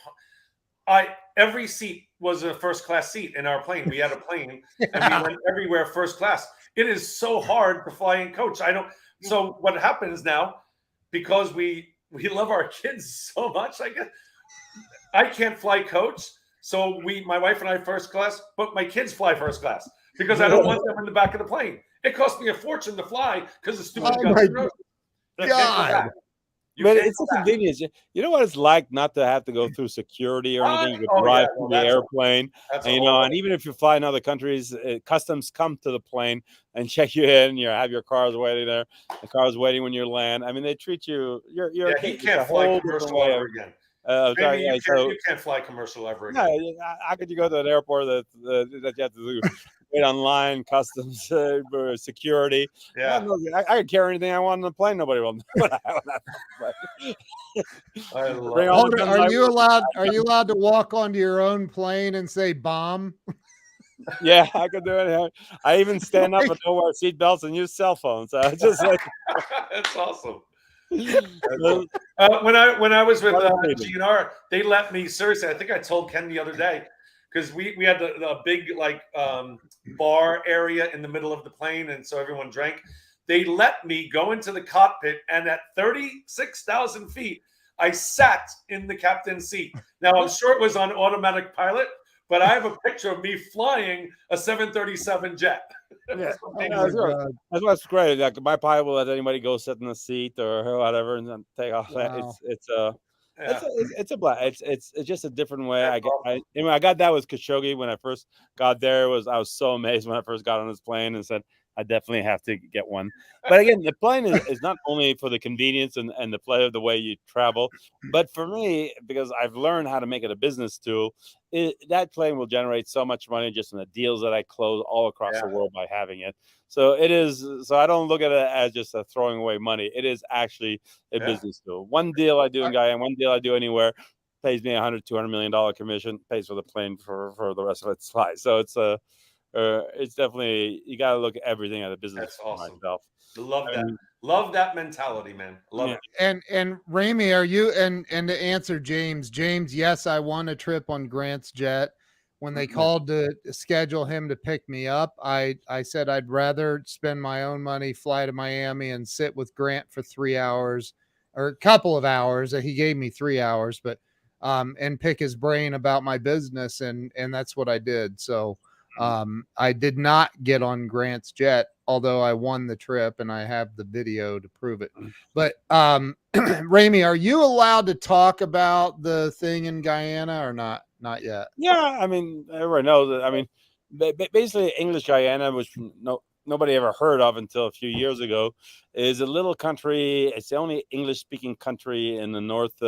every seat was a first class seat in our plane. We had a plane, and we went everywhere first class. It is so hard to fly in coach. I don't. So what happens now? Because we love our kids so much, I guess I can't fly coach. So my wife and I first class, but my kids fly first class because I don't want them in the back of the plane. It cost me a fortune to fly because the stupid Guns N' Roses. God. But it's a convenience. You know what it's like not to have to go through security or anything. You can drive through the airplane, and even if you fly in other countries, customs come to the plane and check you in. You have your cars waiting there. The car's waiting when you land. I mean, they treat you. He can't fly commercial ever again. You can't fly commercial ever again. No, how could you go to an airport that you have to wait online, customs, security? Yeah, I could carry anything I want on the plane. Nobody will know. Are you allowed to walk onto your own plane and say bomb? Yeah, I could do it. I even stand up and don't wear seatbelts and use cell phones. So it's just like that's awesome. When I was with GNR, they let me, seriously, I think I told Ken the other day, because we had the big bar area in the middle of the plane, and so everyone drank. They let me go into the cockpit, and at 36,000 feet, I sat in the captain's seat. Now, I'm sure it was on automatic pilot, but I have a picture of me flying a 737 jet. That's what's great. Like my pilot will let anybody go sit in the seat or whatever, and then take off. Wow. It's a blast. It's just a different way. I got that with Khashoggi when I first got there. I was so amazed when I first got on this plane and said, I definitely have to get one. But again, the plane is not only for the convenience and the pleasure of the way you travel, but for me, because I've learned how to make it a business tool, that plane will generate so much money just in the deals that I close all across the world by having it. So it is. So I don't look at it as just a throwing away money. It is actually a business tool. One deal I do in Guyana, one deal I do anywhere, pays me $100-200 million commission, pays for the plane for the rest of its flight. So it's definitely, you got to look at everything as a business. That's awesome. Myself. Love that mentality, man. Love it. And Ramy, are you and to answer James, yes, I won a trip on Grant's jet. When they called to schedule him to pick me up, I said I'd rather spend my own money, fly to Miami and sit with Grant for 3 hours or a couple of hours. He gave me 3 hours, but and pick his brain about my business, and that's what I did. So I did not get on Grant's jet, although I won the trip and I have the video to prove it. But Ramy, are you allowed to talk about the thing in Guyana or not? Not yet. Yeah, I mean, everyone knows that. I mean, basically, English Guyana, which nobody ever heard of until a few years ago, is a little country. It's the only English-speaking country in the north,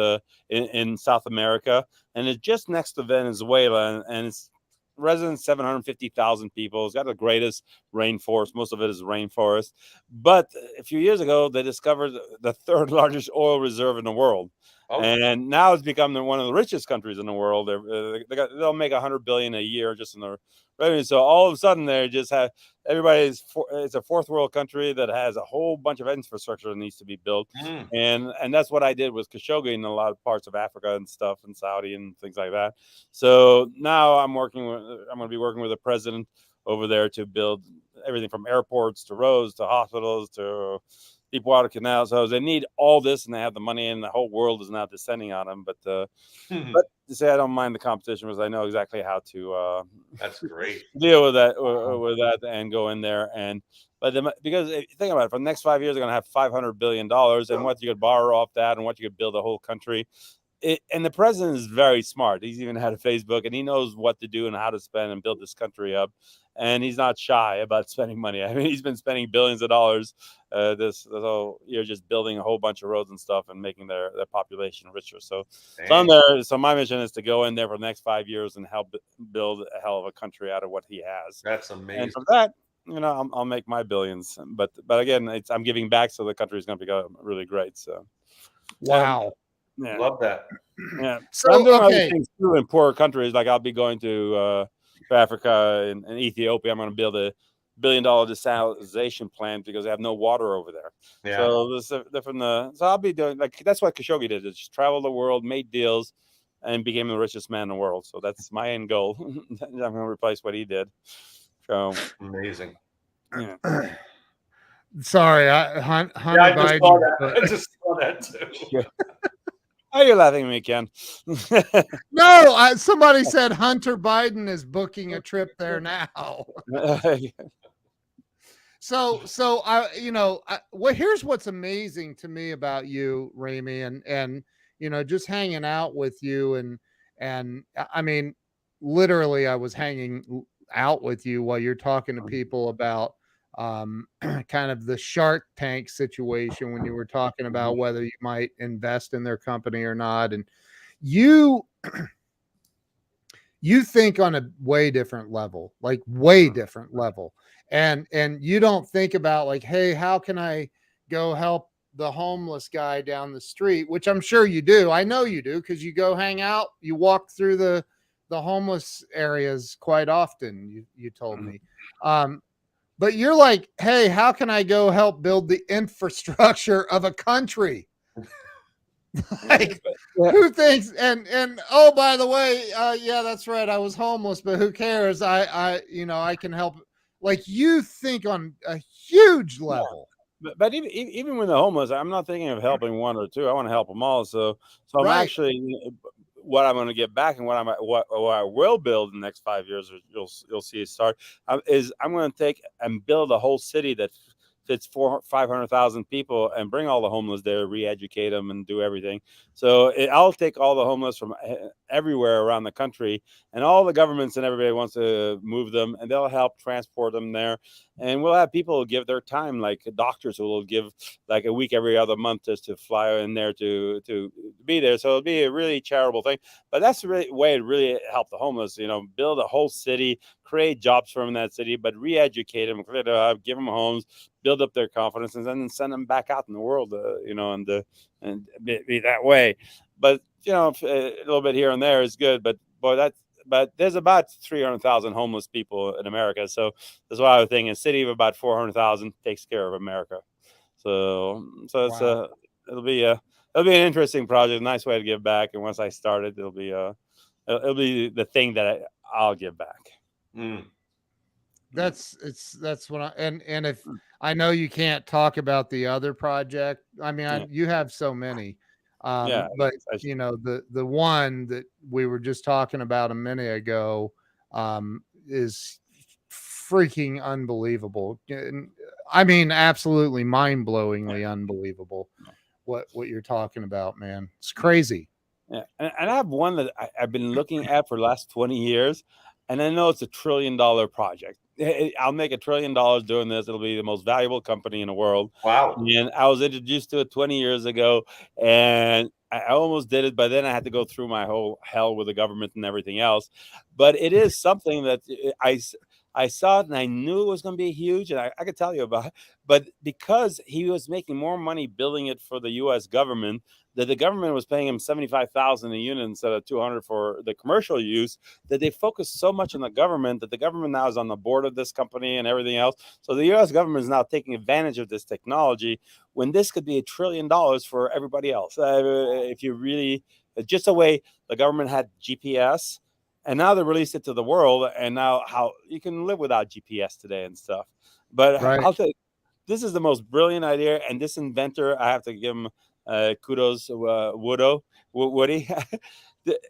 in South America, and it's just next to Venezuela, and it's residents 750,000 people. It's got the greatest rainforest. Most of it is rainforest. But a few years ago, they discovered the third largest oil reserve in the world. And now it's become one of the richest countries in the world. They'll make $100 billion a year just in the revenue. So all of a sudden, they just have it's a fourth world country that has a whole bunch of infrastructure that needs to be built. And that's what I did with Khashoggi in a lot of parts of Africa and stuff, and Saudi and things like that. So now I'm going to be working with the president over there to build everything from airports to roads to hospitals to deep water canals. So they need all this, and they have the money, and the whole world is now descending on them. But to say I don't mind the competition, because I know exactly how to that's great deal with that and go in there. Because if you think about it, for the next 5 years, they're going to have $500 billion, and what you could borrow off that, and what you could build a whole country. And the president is very smart. He's even had a Facebook, and he knows what to do and how to spend and build this country up. And he's not shy about spending money. I mean, he's been spending billions of dollars this whole year just building a whole bunch of roads and stuff and making their population richer. So I'm there. So my mission is to go in there for the next 5 years and help build a hell of a country out of what he has. That's amazing. And from that, I'll make my billions. But again, I'm giving back, so the country is going to become really great. So wow. Love that. Yeah. So I'm doing other things too in poorer countries. Like I'll be going to for Africa and Ethiopia. I'm going to build a $1 billion desalination plant because they have no water over there. Yeah. So there's different. So I'll be doing that's what Khashoggi did. Just travel the world, made deals, and became the richest man in the world. So that's my end goal. I'm going to replace what he did. So amazing. Yeah. Sorry, Hunter I just Biden. saw that. I just saw that too. Yeah. Are you laughing at me, Ken? No, somebody said Hunter Biden is booking a trip there now. So here's what's amazing to me about you, Ramy, and just hanging out with you, and I mean, literally, I was hanging out with you while you're talking to people about kind of the Shark Tank situation when you were talking about whether you might invest in their company or not, and you think on a way different level, like way different level. And you don't think about like, hey, how can I go help the homeless guy down the street, which I'm sure you do. I know you do, because you go hang out, you walk through the homeless areas quite often, you told me. But you're like, hey, how can I go help build the infrastructure of a country? Like, who thinks? And oh, by the way, yeah, that's right, I was homeless, but who cares? I can help. Like, you think on a huge level. But even when they're homeless, I'm not thinking of helping one or two. I want to help them all. So I'm actually, what I'm going to get back and what I will build in the next 5 years, you'll see it start, is I'm going to take and build a whole city that fits 500,000 people and bring all the homeless there, re-educate them, and do everything. So I'll take all the homeless from everywhere around the country, and all the governments and everybody wants to move them, and they'll help transport them there. And we'll have people give their time, like doctors who will give like a week every other month just to fly in there to be there. So it'll be a really charitable thing. But that's the way to really help the homeless, build a whole city, create jobs from that city, but re-educate them, give them homes, build up their confidence, and then send them back out in the world, and be that way. But a little bit here and there is good. But there's about 300,000 homeless people in America. So that's why I was thinking a city of about 400,000 takes care of America. So it's Wow. it'll be an interesting project, nice way to give back. And once I start it, it'll be the thing that I'll give back. That's what and if I know you can't talk about the other project. I mean, you have so many. But the one that we were just talking about a minute ago is freaking unbelievable. I mean, absolutely mind-blowingly unbelievable what you're talking about, man. It's crazy. Yeah, and I have one that I've been looking at for the last 20 years, and I know it's $1 trillion project. I'll make $1 trillion doing this. It'll be the most valuable company in the world. Wow. And I was introduced to it 20 years ago, and I almost did it, but then I had to go through my whole hell with the government and everything else. But it is something that I saw it, and I knew it was going to be huge, and I could tell you about it. But because he was making more money building it for the U.S. government, that the government was paying him $75,000 a unit instead of $200 for the commercial use, that they focused so much on the government that the government now is on the board of this company and everything else. So the U.S. government is now taking advantage of this technology when this could be $1 trillion for everybody else. If you really, just the way the government had GPS, and now they released it to the world, and now how you can live without GPS today and stuff. But I'll tell you, this is the most brilliant idea, and this inventor, I have to give him kudos, Woody.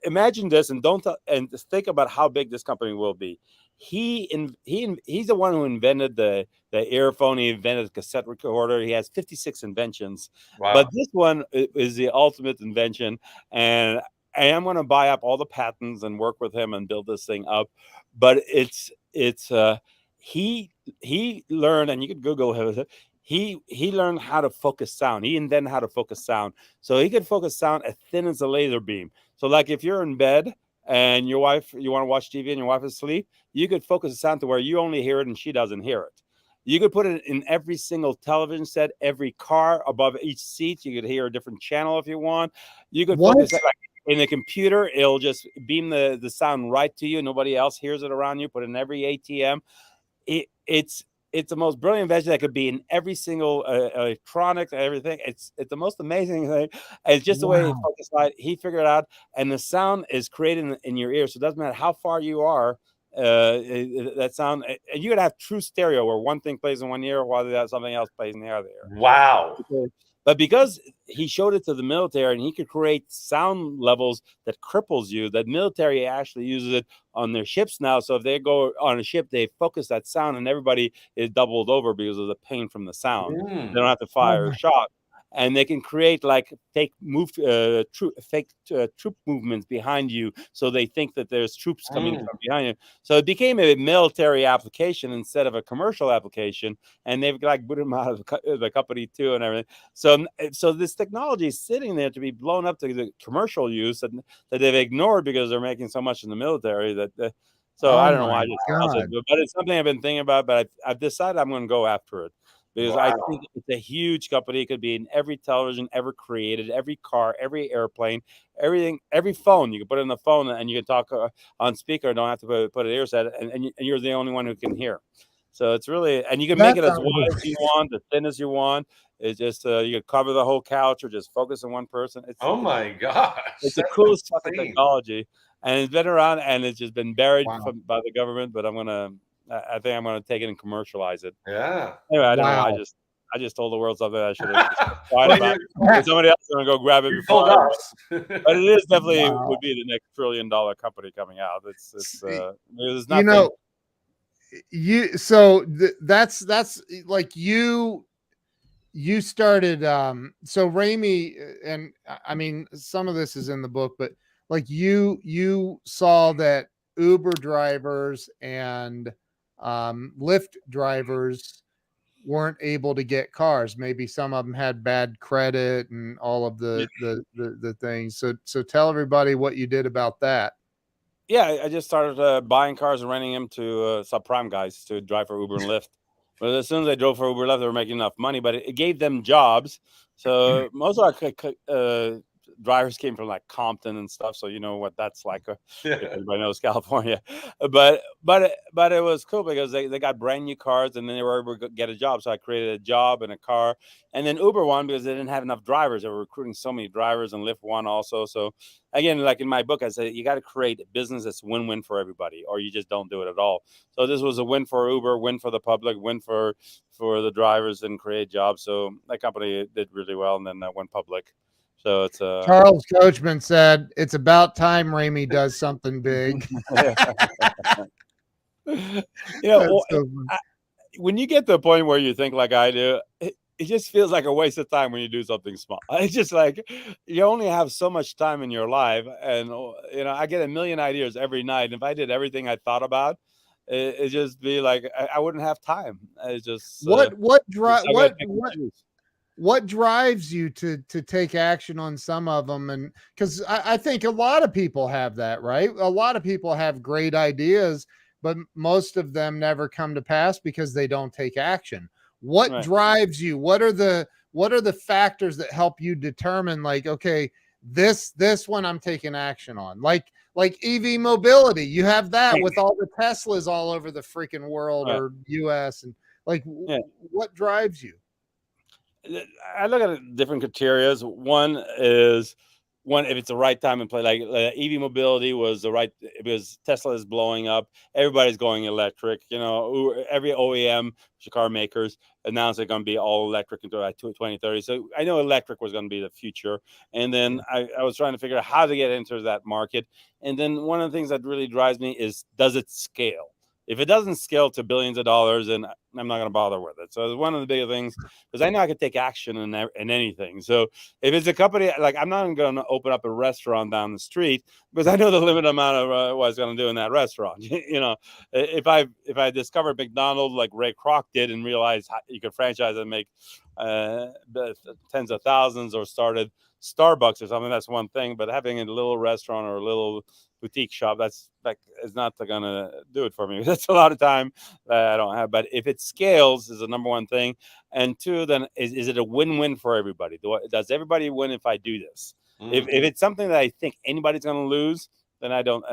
Imagine this, and think about how big this company will be. He's the one who invented the earphone. He invented the cassette recorder. He has 56 inventions. Wow. But this one is the ultimate invention, and I am going to buy up all the patents and work with him and build this thing up. But he learned, and you could Google him. He learned how to focus sound. He invented how to focus sound. So he could focus sound as thin as a laser beam. So like if you're in bed and you want to watch TV and your wife is asleep, you could focus the sound to where you only hear it and she doesn't hear it. You could put it in every single television set, every car, above each seat. You could hear a different channel if you want. You could focus it like in a computer, it'll just beam the sound right to you. Nobody else hears it around you. Put it in every ATM. It's the most brilliant invention that could be in every single electronic, everything. It's the most amazing thing. It's just the way he figured it out, and the sound is created in your ear, so it doesn't matter how far you are. That sound, and you could have true stereo where one thing plays in one ear while something else plays in the other ear. Wow. But because he showed it to the military and he could create sound levels that cripples you, that military actually uses it on their ships now. So if they go on a ship, they focus that sound and everybody is doubled over because of the pain from the sound. They don't have to fire a shot. And they can create like fake troop movements behind you, so they think that there's troops coming from behind you. So it became a military application instead of a commercial application, and they've like put them out of the company too and everything. So this technology is sitting there to be blown up to the commercial use that they've ignored because they're making so much in the military that. So I don't know why I just it, but it's something I've been thinking about. But I've decided I'm going to go after it. Because I think it's a huge company. It could be in every television ever created, every car, every airplane, everything, every phone. You can put it in the phone and you can talk on speaker. Don't have to put an earset, and you're the only one who can hear. So it's really, and you can make it as wide as you want, as thin as you want. It's just you can cover the whole couch or just focus on one person. My gosh, it's the coolest fucking technology, and it's been around and it's just been buried by the government. But I think I'm gonna take it and commercialize it. Yeah. Anyway, I don't know. I just told the world something I should have thought about. Somebody else is gonna go grab it before us. But it is definitely would be the next $1 trillion company coming out. It's there's nothing. That's like you started so Ramy, and I mean some of this is in the book, but like you saw that Uber drivers and Lyft drivers weren't able to get cars. Maybe some of them had bad credit and all of the things. So tell everybody what you did about that. Yeah, I just started buying cars and renting them to subprime guys to drive for Uber and Lyft. But as soon as they drove for Uber and Lyft, they were making enough money, but it gave them jobs. So most of our drivers came from like Compton and stuff, so you know what that's like. If everybody knows California, but it was cool because they got brand new cars and then they were able to get a job. So I created a job and a car, and then Uber won because they didn't have enough drivers. They were recruiting so many drivers, and Lyft won also. So again, like in my book, I say you got to create a business that's win-win for everybody, or you just don't do it at all. So this was a win for Uber, win for the public, win for the drivers, and create jobs. So that company did really well, and then that went public. So it's Charles Coachman said it's about time Ramy does something big. When you get to the point where you think like I do, it just feels like a waste of time when you do something small. It's just like you only have so much time in your life, and I get a million ideas every night. If I did everything I thought about, it just be like I wouldn't have time. It's just what drives you to take action on some of them? And because I think a lot of people have that, right? A lot of people have great ideas, but most of them never come to pass because they don't take action. What drives you? What are the factors that help you determine like, okay, this one I'm taking action on? Like EV mobility, you have that with all the Teslas all over the freaking world or US, and like what drives you? I look at different criteria. One is if it's the right time and play. Like EV mobility was the right, because Tesla is blowing up. Everybody's going electric. Every OEM car makers announced they're going to be all electric until 2030. So I know electric was going to be the future. And then I was trying to figure out how to get into that market. And then one of the things that really drives me is, does it scale? If it doesn't scale to billions of dollars, then I'm not going to bother with it. So it's one of the big things, because I know I can take action in anything. So if it's a company, like I'm not going to open up a restaurant down the street because I know the limited amount of what I was going to do in that restaurant. If I discovered McDonald's like Ray Kroc did and realized you could franchise and make tens of thousands, or started Starbucks or something, that's one thing. But having a little restaurant or a little boutique shop, that's like, is not gonna do it for me. That's a lot of time that I don't have. But if it scales, is the number one thing. And two, then is it a win-win for everybody? Does everybody win if I do this? If it's something that I think anybody's going to lose, then I don't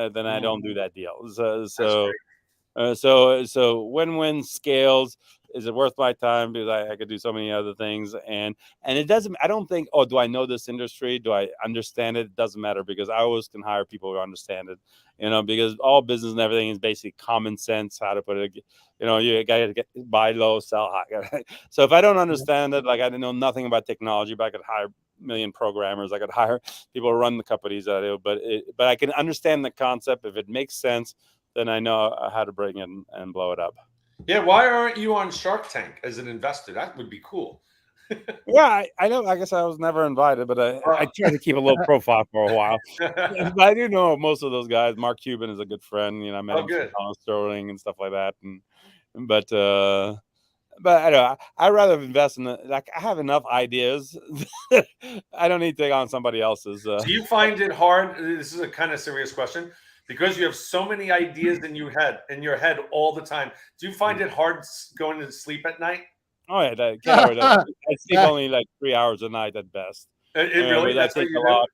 do that deal. So win-win scales. Is it worth my time? Because I could do so many other things, and it doesn't. I don't think. Oh, do I know this industry? Do I understand it? It doesn't matter, because I always can hire people who understand it. Because all business and everything is basically common sense. How to put it? You got to buy low, sell high. So if I don't understand it, like I know nothing about technology, but I could hire million programmers. I could hire people to run the companies that I do, but I can understand the concept. If it makes sense, then I know how to bring it and blow it up. Yeah, why aren't you on Shark Tank as an investor? That would be cool. Yeah, I know. I guess I was never invited, but I try to keep a low profile for a while. But I do know most of those guys. Mark Cuban is a good friend. I met him from Sterling and stuff like that. But I don't know. I'd rather invest in I have enough ideas. I don't need to take on somebody else's. Do you find it hard? This is a kind of serious question, because you have so many ideas in your head all the time. Do you find it hard going to sleep at night? Oh yeah, I sleep only like 3 hours a night at best. Really? That's what you do? Lot.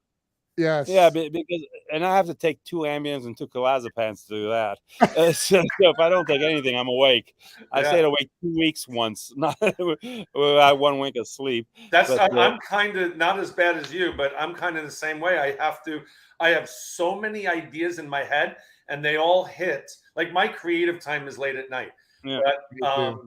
Yes. Yeah, because I have to take 2 Ambiens and 2 clozapams to do that. So if I don't take anything, I'm awake. I stayed awake 2 weeks once. Not without 1 week of sleep. I'm kind of not as bad as you, but I'm kind of the same way. I have so many ideas in my head, and they all hit. Like, my creative time is late at night. Yeah. But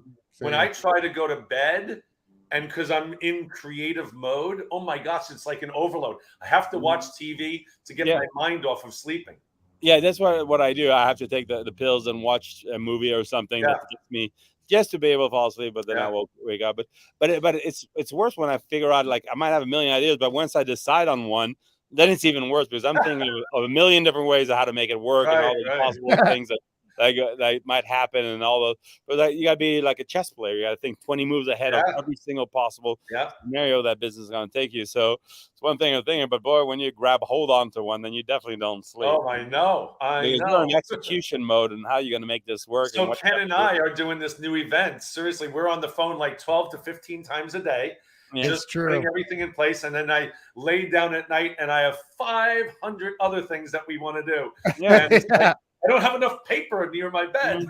when I try to go to bed, and because I'm in creative mode, oh my gosh, it's like an overload. I have to watch TV to get my mind off of sleeping. Yeah, that's what I do. I have to take the pills and watch a movie or something that gets me just to be able to fall asleep, but then I will wake up. But it's worse when I figure out, like, I might have a million ideas, but once I decide on one, then it's even worse, because I'm thinking of a million different ways of how to make it work, and all the possible things that might happen, and all those. But you gotta be like a chess player. You gotta think 20 moves ahead of every single possible scenario that business is gonna take you. So it's one thing I'm thinking, but boy, when you grab hold on to one, then you definitely don't sleep. Oh, I know. You're in execution mode, and how you're gonna make this work. So Ken and I are doing this new event. Seriously, we're on the phone like 12 to 15 times a day. Just putting everything in place, and then I lay down at night, and I have 500 other things that we want to do. I don't have enough paper near my bed.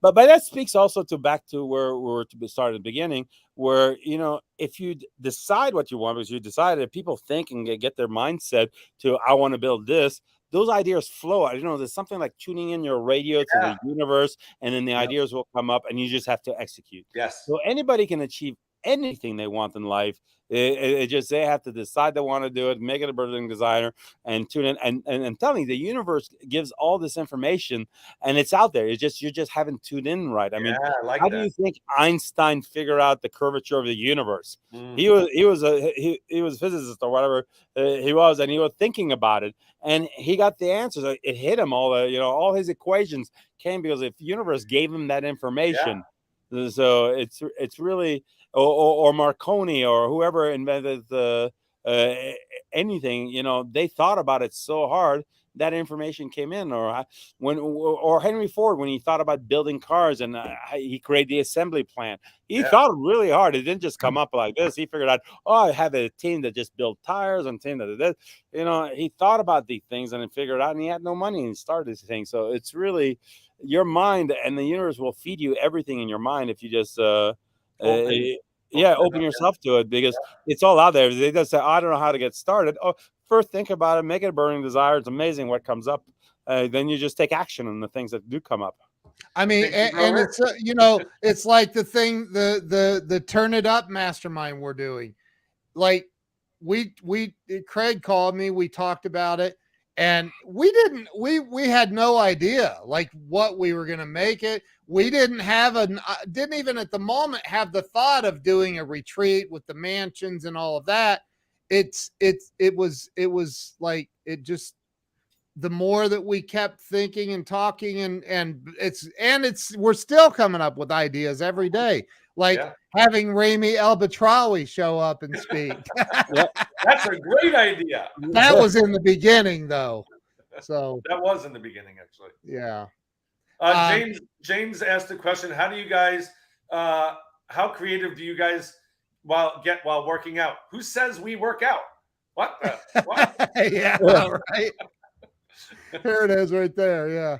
But that speaks also back to where we were to start at the beginning, where if you decide what you want, because you decided, if people think and get their mindset to, I want to build this, those ideas flow. There's something like tuning in your radio to the universe, and then the ideas will come up, and you just have to execute. Yes. So anybody can achieve anything they want in life. It just, they have to decide they want to do it, make it a burning desire, and tune in. And tell me, the universe gives all this information, and it's out there. You just haven't tuned in right. I mean, how do you think Einstein figured out the curvature of the universe? He was a physicist or whatever he was, and he was thinking about it, and he got the answers. It hit him. All his equations came because the universe gave him that information. So it's really, or Marconi, or whoever invented anything, they thought about it so hard that information came in. Or Henry Ford, when he thought about building cars, and he created the assembly plant, he thought really hard. It didn't just come up like this. He figured out, I have a team that just built tires, and team that did this. He thought about these things, and he figured out, and he had no money, and he started these things. So it's really your mind, and the universe will feed you everything in your mind if you just open yourself to it, because it's all out there. They just say, I don't know how to get started. First think about it, make it a burning desire. It's amazing what comes up. Then you just take action on the things that do come up. I mean, and it's it's like the thing, the Turn It Up mastermind we're doing. Like, Craig called me, we talked about it, and we had no idea like what we were going to make it. We didn't even at the moment have the thought of doing a retreat with the mansions and all of that. It was like, it just, the more that we kept thinking and talking, and we're still coming up with ideas every day. Like having Ramy El-Batrawi show up and speak. That's a great idea. That was in the beginning, though. So that was in the beginning, actually. Yeah. James asked the question: how do you guys? How creative do you guys while working out? Who says we work out? What? What? Yeah, right. Here it is, right there. Yeah.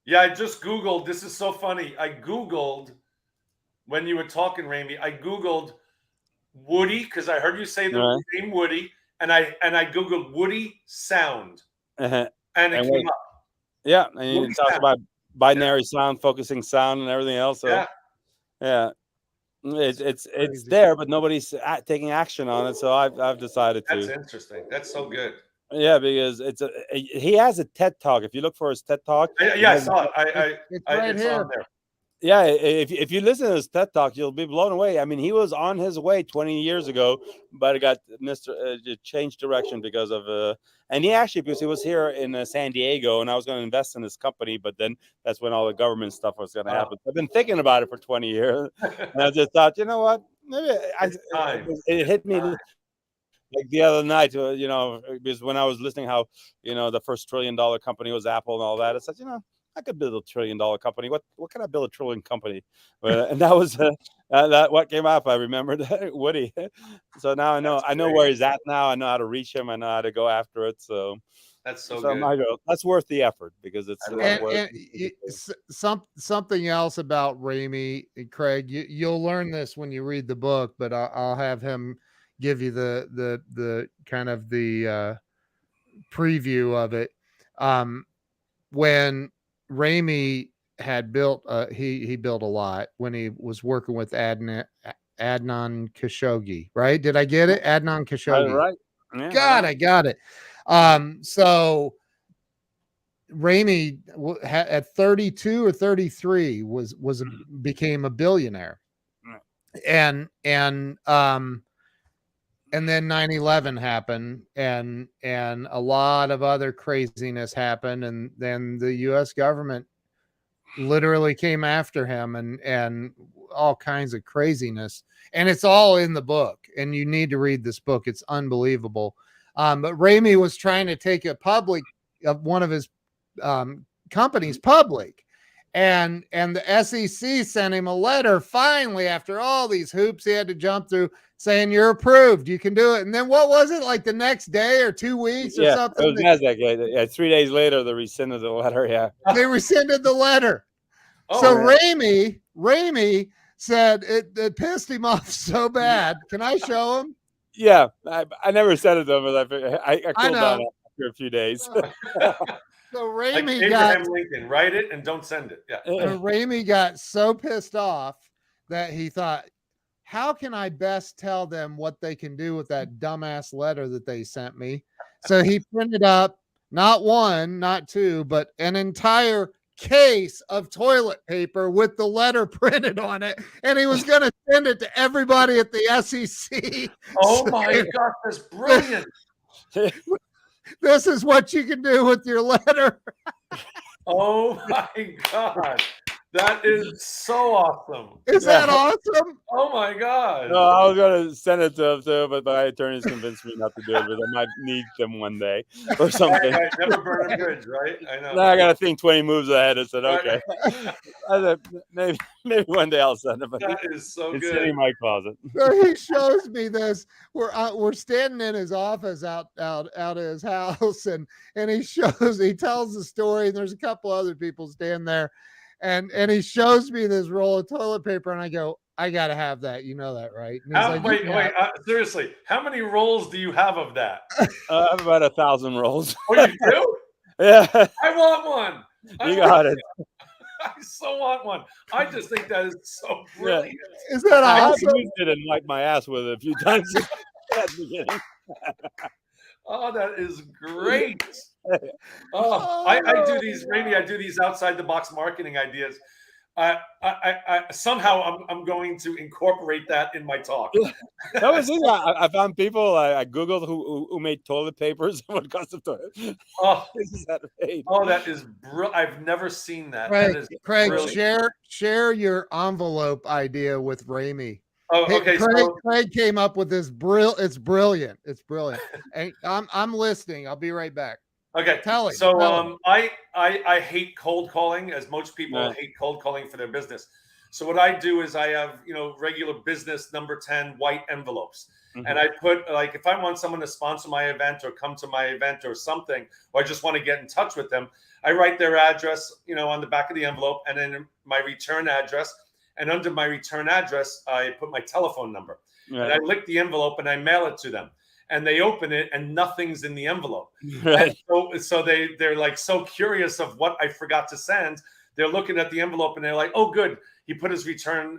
Yeah, I just Googled. This is so funny. I Googled when you were talking, Ramy. I Googled Woody because I heard you say the name Woody, and I Googled Woody sound, and it came up. Yeah, and it talks about binary sound, focusing sound, and everything else. So, yeah. It's there, but nobody's taking action on it. So I've decided to. That's interesting. That's so good. Yeah, because he has a TED Talk. If you look for his TED Talk, I saw it. It's right here. On there. Yeah, if you listen to his TED Talk, you'll be blown away. I mean, he was on his way 20 years ago, but it got changed direction because of and because he was here in San Diego, and I was going to invest in his company, but then that's when all the government stuff was going to happen. I've been thinking about it for 20 years, and I just thought, you know what? Maybe it hit me like the other night, because when I was listening how, the first $1 trillion company was Apple and all that, I said, I could build $1 trillion company. What can I build $1 trillion company? And that was that what came up. I remembered Woody. So now I know where he's at now. I know how to reach him. I know how to go after it. So that's so good. That's worth the effort because it's something else about Ramy and Craig. You'll learn this when you read the book, but I'll have him give you the kind of the preview of it. When Ramy had built, he built a lot when he was working with Adnan Khashoggi, right? Did I get it? Adnan Khashoggi. Right. Yeah, I got it. So Ramy at 32 or 33 became a billionaire, and then 9/11 happened, and a lot of other craziness happened, and then the U.S. government literally came after him, and all kinds of craziness, and it's all in the book, and you need to read this book. It's unbelievable. But Ramy was trying to take it public, one of his companies public, and the SEC sent him a letter finally after all these hoops he had to jump through, saying you're approved, you can do it. And then what was it, like the next day or 2 weeks or something? It was NASDAQ. Yeah, 3 days later they rescinded the letter. Yeah, they rescinded the letter. So Ramy said it pissed him off so bad. Can I show him? Yeah, I never sent it to him, but I cooled down after a few days. So Ramy like Abraham Lincoln, write it and don't send it. Yeah. Ramy got so pissed off that he thought, how can I best tell them what they can do with that dumbass letter that they sent me? So he printed up not one, not two, but an entire case of toilet paper with the letter printed on it, and he was going to send it to everybody at the SEC. Oh my God, that's brilliant. This is what you can do with your letter. Oh my God. That is so awesome. Is that awesome? Oh my God. No, I was going to send it to him too, but my attorneys convinced me not to do it, but I might need them one day or something. Right. Never burn a bridge, right? I know. Now I got to think 20 moves ahead. I said, okay. I said, maybe one day I'll send it. But that is so it's good. sitting in my closet. So he shows me this. We're standing in his office out of his house, and he tells the story, and there's a couple other people standing there. And he shows me this roll of toilet paper, and I go, I got to have that. You know that, right? Wait, seriously. How many rolls do you have of that? I have about 1,000 rolls. Oh, you do? Yeah. I want one. You got it. I so want one. I just think that is so brilliant. Yeah. Is that awesome? I used it and wiped my ass with it a few times at the beginning. Oh, that is great. I do these, Ramy. I do these outside the box marketing ideas. I somehow I'm going to incorporate that in my talk. That was it. I found people. I googled who made toilet papers and what cost of toilet. Oh, this is that made. Oh, that is brilliant. I've never seen that. Craig, share your envelope idea with Ramy. Oh, okay. Craig came up with this It's brilliant. It's brilliant. And I'm listening. I'll be right back. Okay. Tell him. So I hate cold calling, as most people hate cold calling for their business. So what I do is I have regular business number 10 white envelopes, and I put, like, if I want someone to sponsor my event or come to my event or something, or I just want to get in touch with them, I write their address, on the back of the envelope, and then my return address. And under my return address, I put my telephone number. Right. And I lick the envelope and I mail it to them. And they open it and nothing's in the envelope. Right. So they're like so curious of what I forgot to send. They're looking at the envelope and they're like, oh, good. He put his return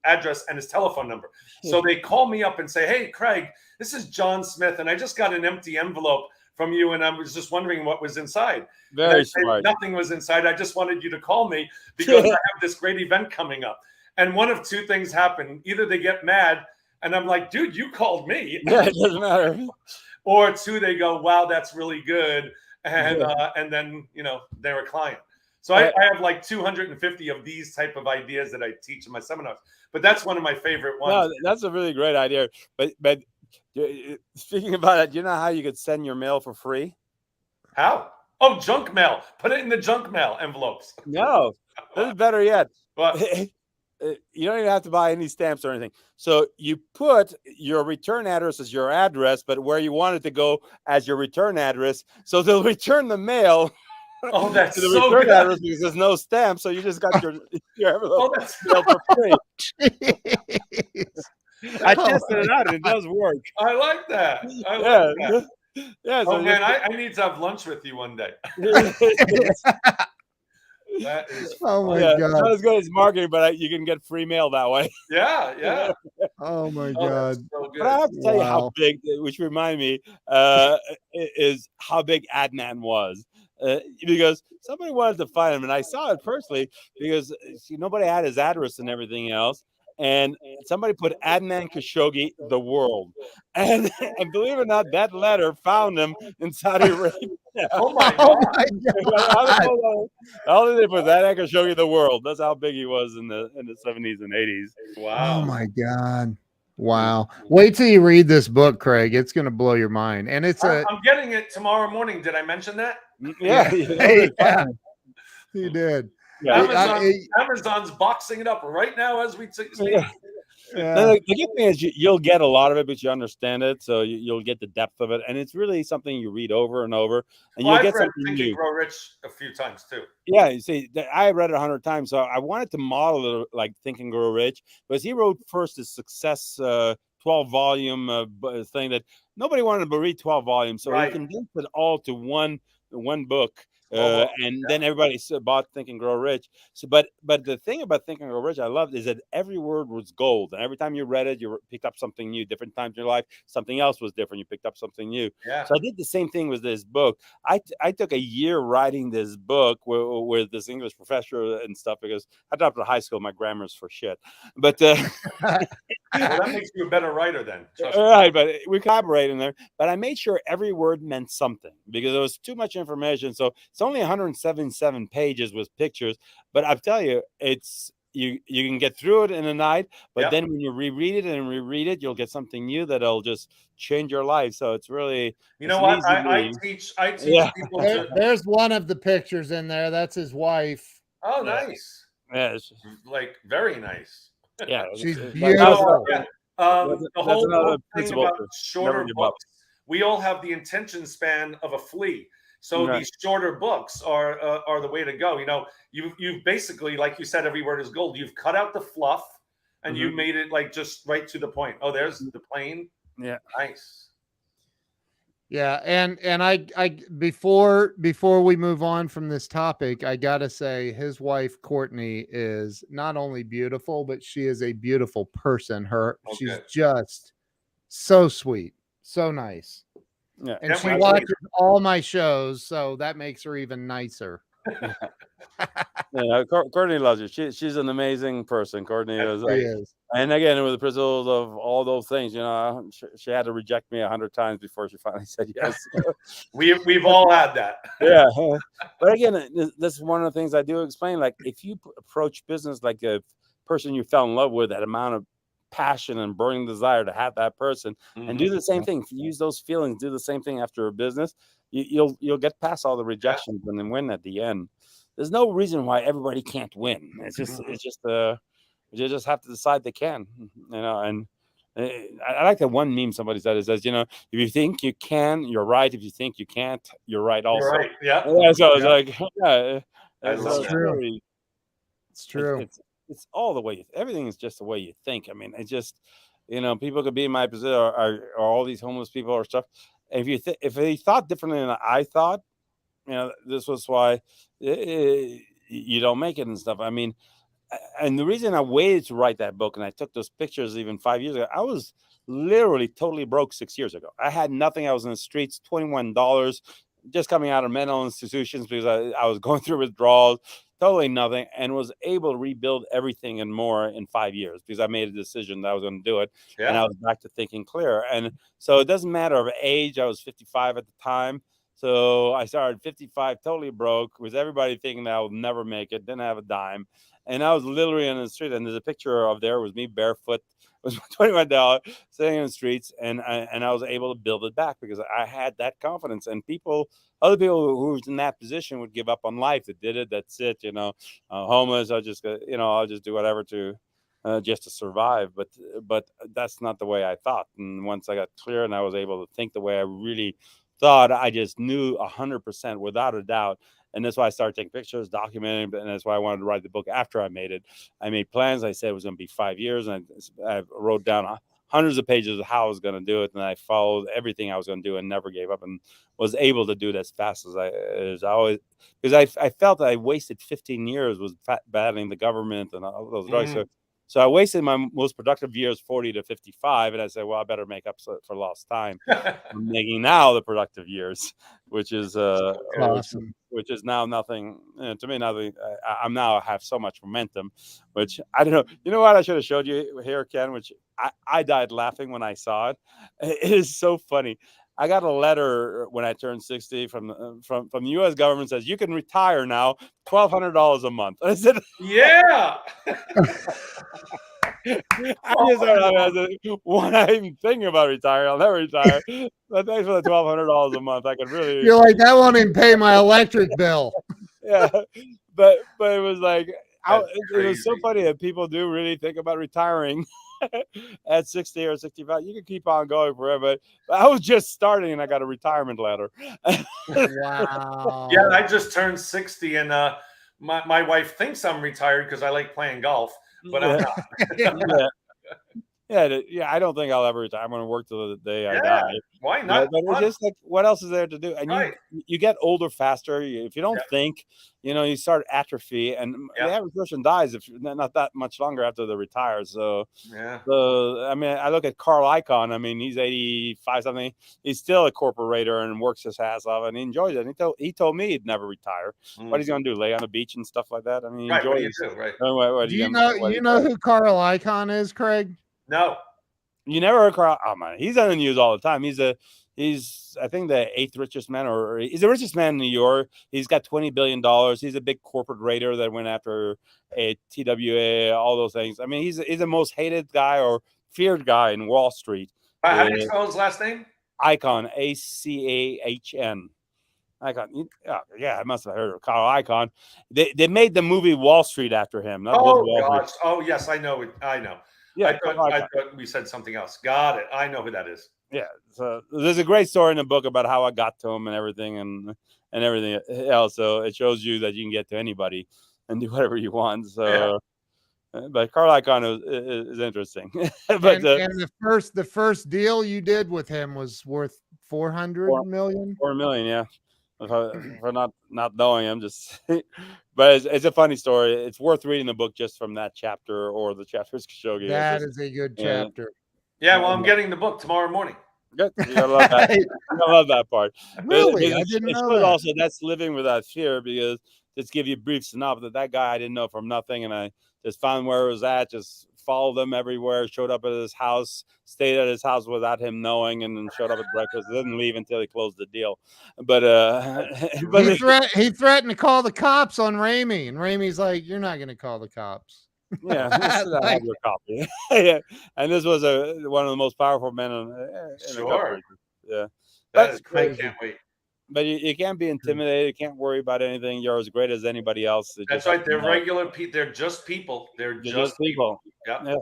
address and his telephone number. So they call me up and say, hey, Craig, this is John Smith. And I just got an empty envelope from you. And I was just wondering what was inside. Very smart. Nothing was inside. I just wanted you to call me because I have this great event coming up. And one of two things happen. Either they get mad and I'm like, dude, you called me. Yeah, it doesn't matter. Or two, they go, wow, that's really good. And then, they're a client. So I have like 250 of these type of ideas that I teach in my seminars. But that's one of my favorite ones. No, that's a really great idea. But speaking about it, you know how you could send your mail for free? How? Oh, junk mail. Put it in the junk mail envelopes. No, this is better yet. What? You don't even have to buy any stamps or anything. So you put your return address as your address, but where you want it to go as your return address. So they'll return the mail. Oh, that's to the so return good. Address because there's no stamp, so you just got your envelope for free. I tested it out, and it does work. I like that. I like that. Yeah. So man, I need to have lunch with you one day. That is my God. Not as good as marketing, but you can get free mail that way. Yeah. Oh my God. So but I have to tell you how big, which remind me, is how big Adnan was. Because somebody wanted to find him, and I saw it personally because nobody had his address and everything else. And somebody put Adnan Khashoggi, the world, and believe it or not, that letter found him in Saudi Arabia. Oh my God! How did they put Adnan Khashoggi, the world? That's how big he was in the 70s and 80s. Wow! Oh my God! Wow! Wait till you read this book, Craig. It's going to blow your mind. And I'm getting it tomorrow morning. Did I mention that? Yeah. You did. Yeah. Amazon's boxing it up right now as we speak. The good thing is you'll get a lot of it, but you understand it, so you'll get the depth of it, and it's really something you read over and over, and you'll get something Think new. and Grow Rich a few times too. Yeah, you see, I read it 100 times, so I wanted to model it like Think and Grow Rich, because he wrote first his success 12-volume thing that nobody wanted to read 12 volumes, so he condensed it all to one book. Then everybody bought Think and Grow Rich. So, but the thing about Think and Grow Rich I loved is that every word was gold, and every time you read it, you picked up something new. Different times in your life, something else was different. You picked up something new. Yeah. So I did the same thing with this book. I took a year writing this book with this English professor and stuff because I dropped out of high school. My grammar's for shit. But well, that makes you a better writer then. Right, but we collaborate in there. But I made sure every word meant something because there was too much information. So it's only 177 pages with pictures, but I'll tell you, it's you can get through it in a night, but then when you reread it, you'll get something new that'll just change your life. So it's really, what I teach people. There's one of the pictures in there. That's his wife. Oh, nice. Yeah, like very nice. Yeah, she's beautiful. The whole thing about shorter books. We all have the attention span of a flea. So these shorter books are the way to go. You've basically, like you said, every word is gold. You've cut out the fluff and you made it like just right to the point. Oh, there's the plane. Yeah. Nice. Yeah. And I before we move on from this topic, I gotta say his wife, Courtney, is not only beautiful, but she is a beautiful person. She's just so sweet, so nice. Yeah, and she watches all my shows, so that makes her even nicer. Courtney loves you. She's an amazing person. Courtney is. And again, with the principles of all those things, she had to reject me 100 times before she finally said yes. We've all had that. Yeah, but again, this is one of the things I do explain. Like, if you approach business like a person you fell in love with, that amount of passion and burning desire to have that person, and do the same thing, use those feelings, do the same thing after a business, you'll get past all the rejections and then win at the end. There's no reason why everybody can't win. It's just you just have to decide they can, and I like that one meme somebody said. It says, if you think you can, you're right. If you think you can't, you're right also. You're right. Yeah. Yeah, so I was Yeah. like, yeah, I so love It's that. true. really, It's true. it's all the way. Everything is just the way you think. I mean, it's just, people could be in my position, or all these homeless people or stuff. If they thought differently than I thought, this was why you don't make it and stuff. I mean, and the reason I waited to write that book and I took those pictures even 5 years ago, I was literally totally broke 6 years ago. I had nothing. I was in the streets, $21, just coming out of mental institutions because I was going through withdrawals, totally nothing, and was able to rebuild everything and more in 5 years because I made a decision that I was going to do it. Yeah. And I was back to thinking clear. And so it doesn't matter of age. I was 55 at the time. So I started 55, totally broke, with everybody thinking that I would never make it, didn't have a dime. And I was literally in the street, and there's a picture of there was me barefoot, was $21 sitting in the streets, and I was able to build it back because I had that confidence. And other people who was in that position would give up on life. That did it. That's it. Homeless. I'll just do whatever to just to survive. But that's not the way I thought. And once I got clear and I was able to think the way I really thought, I just knew 100% without a doubt. And that's why I started taking pictures, documenting, and that's why I wanted to write the book after I made it. I made plans. I said it was going to be 5 years, and I wrote down hundreds of pages of how I was going to do it, and I followed everything I was going to do and never gave up, and was able to do it as fast as I always, because I felt that I wasted 15 years was battling the government and all those drugs. So I wasted my most productive years, 40 to 55, and I said, well, I better make up for lost time. I'm making now the productive years, which is Awesome. which is now nothing to me. Nothing. I'm now have so much momentum, which I don't know. You know what? I should have showed you here, Ken. Which I died laughing when I saw it. It is so funny. I got a letter when I turned 60 from the U.S. government, says you can retire now, $1,200 a month. I said, yeah. I just thought, when I'm even thinking about retiring, I'll never retire. But thanks for the $1,200 a month. I could really. You're like, that won't even pay my electric bill. Yeah, but it was like, it was so crazy. funny that people do really think about retiring at 60 or 65. You can keep on going forever. But I was just starting and I got a retirement letter. Wow. Yeah, I just turned 60, and my wife thinks I'm retired because I like playing golf, but I'm not. Yeah, I don't think I'll ever retire. I'm going to work till the day I die. Why not? But it's just like, what else is there to do? And you get older faster. If you don't think, you start atrophy, and the average person dies if not that much longer after they retire. So, I mean, I look at Carl Icahn. I mean, he's 85 something. He's still a corporator and works his ass off, and he enjoys it. And he told me he'd never retire. What he's going to do? Lay on the beach and stuff like that? I mean, he enjoys it. Right. Do you know who Carl Icahn is, Craig? No. You never heard Carl? Oh man, he's on the news all the time. He's I think the 8th richest man, or he's the richest man in New York. He's got $20 billion. He's a big corporate raider that went after a TWA, all those things. I mean, he's the most hated guy or feared guy in Wall Street. How do you spell his last name? Icahn, Acahn. Icahn. Yeah, I must have heard of Carl Icahn. They made the movie Wall Street after him. Gosh. Oh yes, I know. I know. Yeah, I thought we said something else. Got it. I know who that is. Yeah. So there's a great story in the book about how I got to him and everything and everything else. So it shows you that you can get to anybody and do whatever you want. So, but Carl Icahn is interesting. But and the first deal you did with him was worth $400 million. $4 million, yeah. For not knowing him, just but it's a funny story. It's worth reading the book just from that chapter or the chapters Khashoggi. That is a good chapter. Yeah, well, I'm getting the book tomorrow morning. Good. You gotta love that. I love that part. Really, I didn't know that. Also, that's living without fear, because just give you a brief synopsis. That guy I didn't know from nothing, and I just found where it was at, just followed him everywhere, showed up at his house, stayed at his house without him knowing, and then showed up at breakfast. Didn't leave until he closed the deal. But he threatened to call the cops on Ramy, and Ramy's like, "You're not going to call the cops." Yeah, I have your copy. Yeah, and this was one of the most powerful men in the country. Yeah, that is crazy. I can't wait. But you can't be intimidated. You can't worry about anything. You're as great as anybody else. That's right. They're regular people. They're just people. They're just people. Yeah.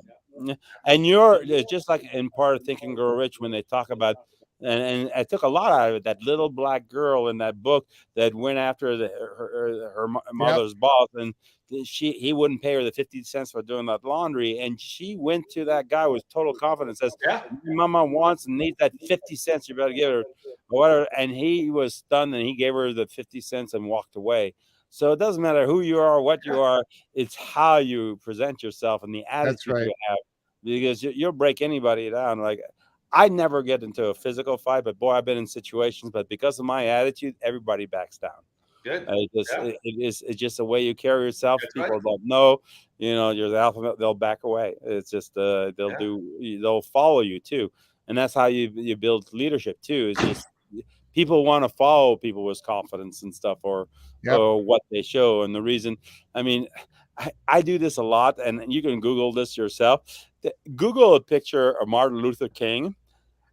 And you're just like in part of Think and Grow Rich when they talk about, and I took a lot out of it. That little black girl in that book that went after her mother's boss, and he wouldn't pay her the 50 cents for doing that laundry, and she went to that guy with total confidence, says, Yeah. "Mama wants and needs that 50 cents. You better give her whatever." And he was stunned, and he gave her the 50 cents and walked away. So it doesn't matter who you are, what you are. It's how you present yourself and the That's attitude right. you have, because you'll break anybody down. Like, I never get into a physical fight, but boy, I've been in situations. But because of my attitude, everybody backs down. Good. It's just the way you carry yourself. That's People right. don't know, you're the alpha. They'll back away. It's just they'll follow you too, and that's how you build leadership too. It's just people want to follow people with confidence and stuff, or what they show. And the reason, I mean, I do this a lot, and you can Google this yourself. Google a picture of Martin Luther King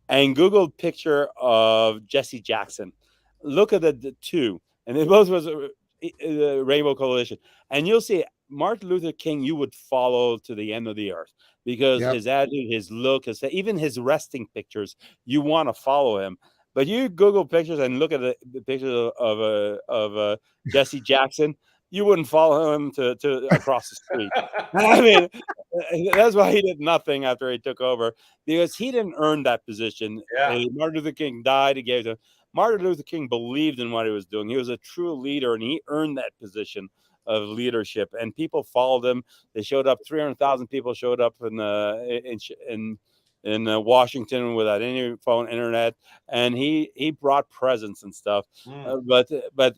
and Google a picture of Jesse Jackson. Look at the two, and it both was a Rainbow Coalition, and you'll see Martin Luther King you would follow to the end of the earth, because his attitude, his look, even his resting pictures, you want to follow him. But you Google pictures and look at the pictures of Jesse Jackson, you wouldn't follow him to across the street. I mean, that's why he did nothing after he took over, because he didn't earn that position. Yeah. Martin Luther King died. He gave it to Martin Luther King. Believed in what he was doing. He was a true leader, and he earned that position of leadership. And people followed him. They showed up. 300,000 people showed up in Washington without any phone, internet, and he brought presents and stuff. But